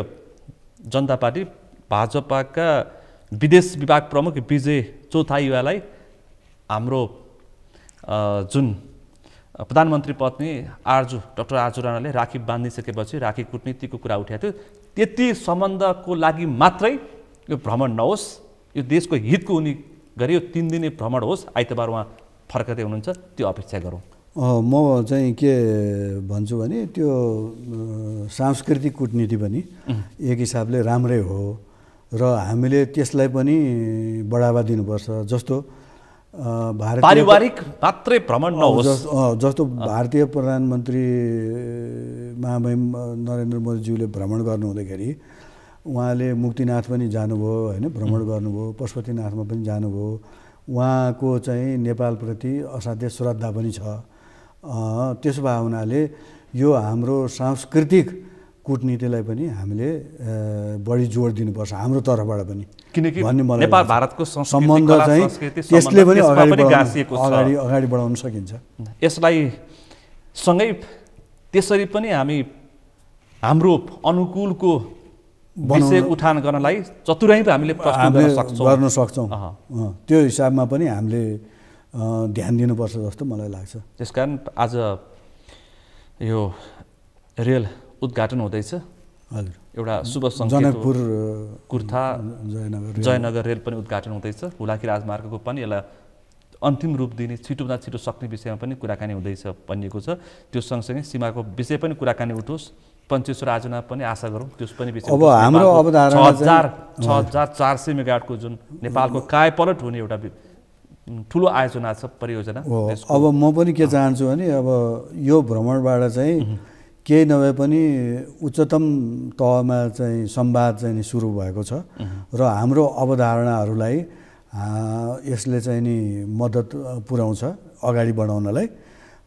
जनता पार्टी भाजपाका विदेश विभाग प्रमुख विजय चौथाईवालाई हाम्रो जुन प्रधानमन्त्री पत्नी डाक्टर आर्जु राणाले राखी बाँधिसकेपछि राखी कूटनीतिको कुरा उठाएको थियो। त्यति सम्बन्धको लागि मात्रै यो भ्रमण नहोस्, यो देशको हितको हुने गरी यो 3 दिने भ्रमण होस्, आइतबार उहाँ फर्कदै हुनुहुन्छ, त्यो अपेक्षा गरौँ। म चाहिँ के भन्छु भने त्यो सांस्कृतिक कूटनीति पनि एक हिसाबले राम्रै हो र हामीले त्यसलाई पनि बढावा दिनुपर्छ। जस्तो पारिवारिक मात्रै भ्रमण नहोस्। जस्तो भारतीय प्रधानमन्त्री महामहिम नरेन्द्र मोदीज्यूले भ्रमण गर्नुहुँदाखेरि उहाँले मुक्तिनाथ पनि जानुभयो होइन, भ्रमण गर्नुभयो, पशुपतिनाथमा पनि जानुभयो। उहाँको चाहिँ नेपालप्रति असाध्य श्रद्धा पनि छ। त्यसो भए हुनाले यो हाम्रो सांस्कृतिक कूटनीतिलाई पनि हामीले बढी जोड दिनुपर्छ हाम्रो तर्फबाट पनि। किनकि नेपाल भारतको सम्बन्ध चाहिँ त्यसले पनि अगाडि बढाउन सकिन्छ। यसलाई सँगै त्यसरी पनि हामी हाम्रो अनुकूलको विषय उठान गर्नलाई चतुराई हामीले प्रस्तुत गर्न सक्छौँ। त्यो हिसाबमा पनि हामीले ध्यान दिनुपर्छ जस्तो मलाई लाग्छ। त्यसकारण आज यो रेल उद्घाटन हुँदैछ। हजुर, एउटा शुभ सङ्केत। जनकपुर कुर्था जयनगर रेल पनि उद्घाटन हुँदैछ। हुलाकी राजमार्गको पनि यसलाई अन्तिम रूप दिने, छिटोभन्दा छिटो सक्ने विषयमा पनि कुराकानी हुँदैछ भनिएको छ। त्यो सँगसँगै सीमाको विषय पनि कुराकानी उठोस्। पञ्चेश्वर आयोजना पनि आशा गरौँ त्यस पनि विषय। अब हाम्रो अवधारणा 6400 मेगावाटको जुन नेपालको कायपलट हुने एउटा ठुलो आयोजना छ, परियोजना। अब म पनि के चाहन्छु भने अब यो भ्रमणबाट चाहिँ केही नभए पनि उच्चतम तहमा चाहिँ संवाद चाहिँ सुरु भएको छ र हाम्रो अवधारणाहरूलाई यसले चाहिँ नि मद्दत पुर्याउँछ अगाडि बढाउनलाई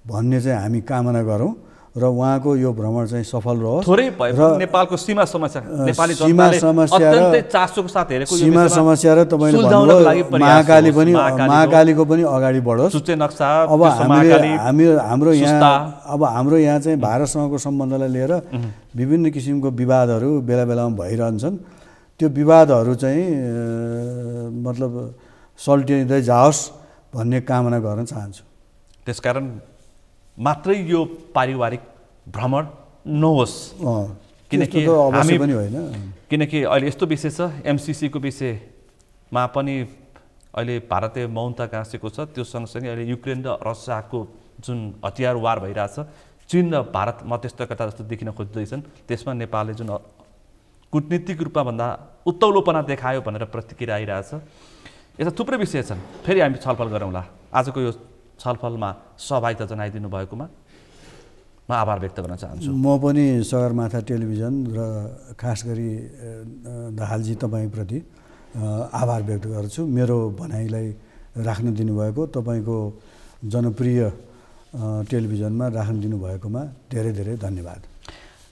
भन्ने चाहिँ हामी कामना गरौँ र उहाँको यो भ्रमण चाहिँ सफल रहोस्। थोरै भए पनि नेपालको सीमा समस्या, नेपाली सीमा समस्या अत्यन्तै चासोको साथ हेरेको सीमा समस्या र तपाईँले भन्नुभयो महाकालीको पनि अगाडि बढोस्। सूचे नक्सा अब हाम्रो यहाँ चाहिँ भारतसँगको सम्बन्धलाई लिएर विभिन्न किसिमको विवादहरू बेला बेलामा भइरहन्छन्। त्यो विवादहरू चाहिँ मतलब सल्टिँदै जाओस् भन्ने कामना गर्न चाहन्छु। त्यसकारण मात्रै यो पारिवारिक भ्रमण नहोस्, किनकि हामी पनि होइन, किनकि अहिले यस्तो विषय छ एमसिसीको विषयमा पनि अहिले भारतीय मौनता गाँसेको छ। त्यो सँगसँगै अहिले युक्रेन र रसियाको जुन हतियार वार भइरहेछ, चीन र भारत मध्यस्थकता जस्तो देखिन खोज्दैछन्। त्यसमा नेपालले जुन कूटनीतिक रूपमा भन्दा उत्तौलोपना देखायो भनेर प्रतिक्रिया आइरहेछ। यस्ता थुप्रै विषय छन्, फेरि हामी छलफल गरौँला। आजको यो छलफलमा सहभागिता जनाइदिनु भएकोमा म आभार व्यक्त गर्न चाहन्छु। म पनि सगरमाथा टेलिभिजन र खास गरी दाहालजी तपाईँप्रति आभार व्यक्त गर्छु। मेरो भनाइलाई राख्न दिनुभएको, तपाईँको जनप्रिय टेलिभिजनमा राख्न दिनुभएकोमा धेरै धेरै धन्यवाद।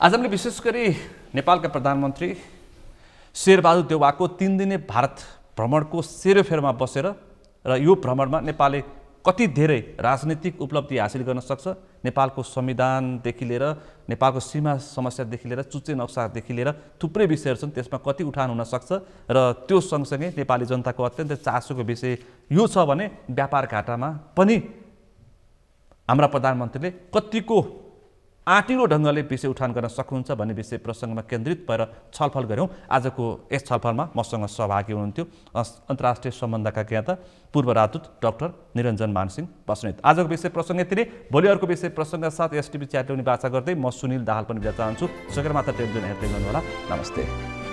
आज हामीले विशेष गरी नेपालका प्रधानमन्त्री शेरबहादुर देउवाको 3 दिने भारत भ्रमणको सेरोफेरोमा बसेर र यो भ्रमणमा नेपालले कति धेरै राजनीतिक उपलब्धि हासिल गर्न सक्छ, नेपालको संविधानदेखि लिएर नेपालको सीमा समस्यादेखि लिएर चुच्चे नक्सादेखि लिएर थुप्रै विषयहरू छन्, त्यसमा कति उठान हुन सक्छ र त्यो सँगसँगै नेपाली जनताको अत्यन्तै चासोको विषय यो छ भने व्यापार घाटामा पनि हाम्रा प्रधानमन्त्रीले कतिको आँटिलो ढङ्गले विषय उठान गर्न सक्नुहुन्छ भन्ने विषय प्रसङ्गमा केन्द्रित भएर छलफल गऱ्यौँ। आजको यस छलफलमा मसँग सहभागी हुनुहुन्थ्यो अन्तर्राष्ट्रिय सम्बन्धका ज्ञाता पूर्व राजदूत डाक्टर निरञ्जन मानसिंह बस्नेत। आजको विषय प्रसङ्ग यति नै। भोलि अर्को विषय प्रसङ्गका साथ एसटिभी च्याट ल्याउने बाचा गर्दै म सुनिल दाहाल पनि बिदा चाहन्छु। सगरमाथा टेलिभिजन हेर्दै गर्नुहोला। नमस्ते।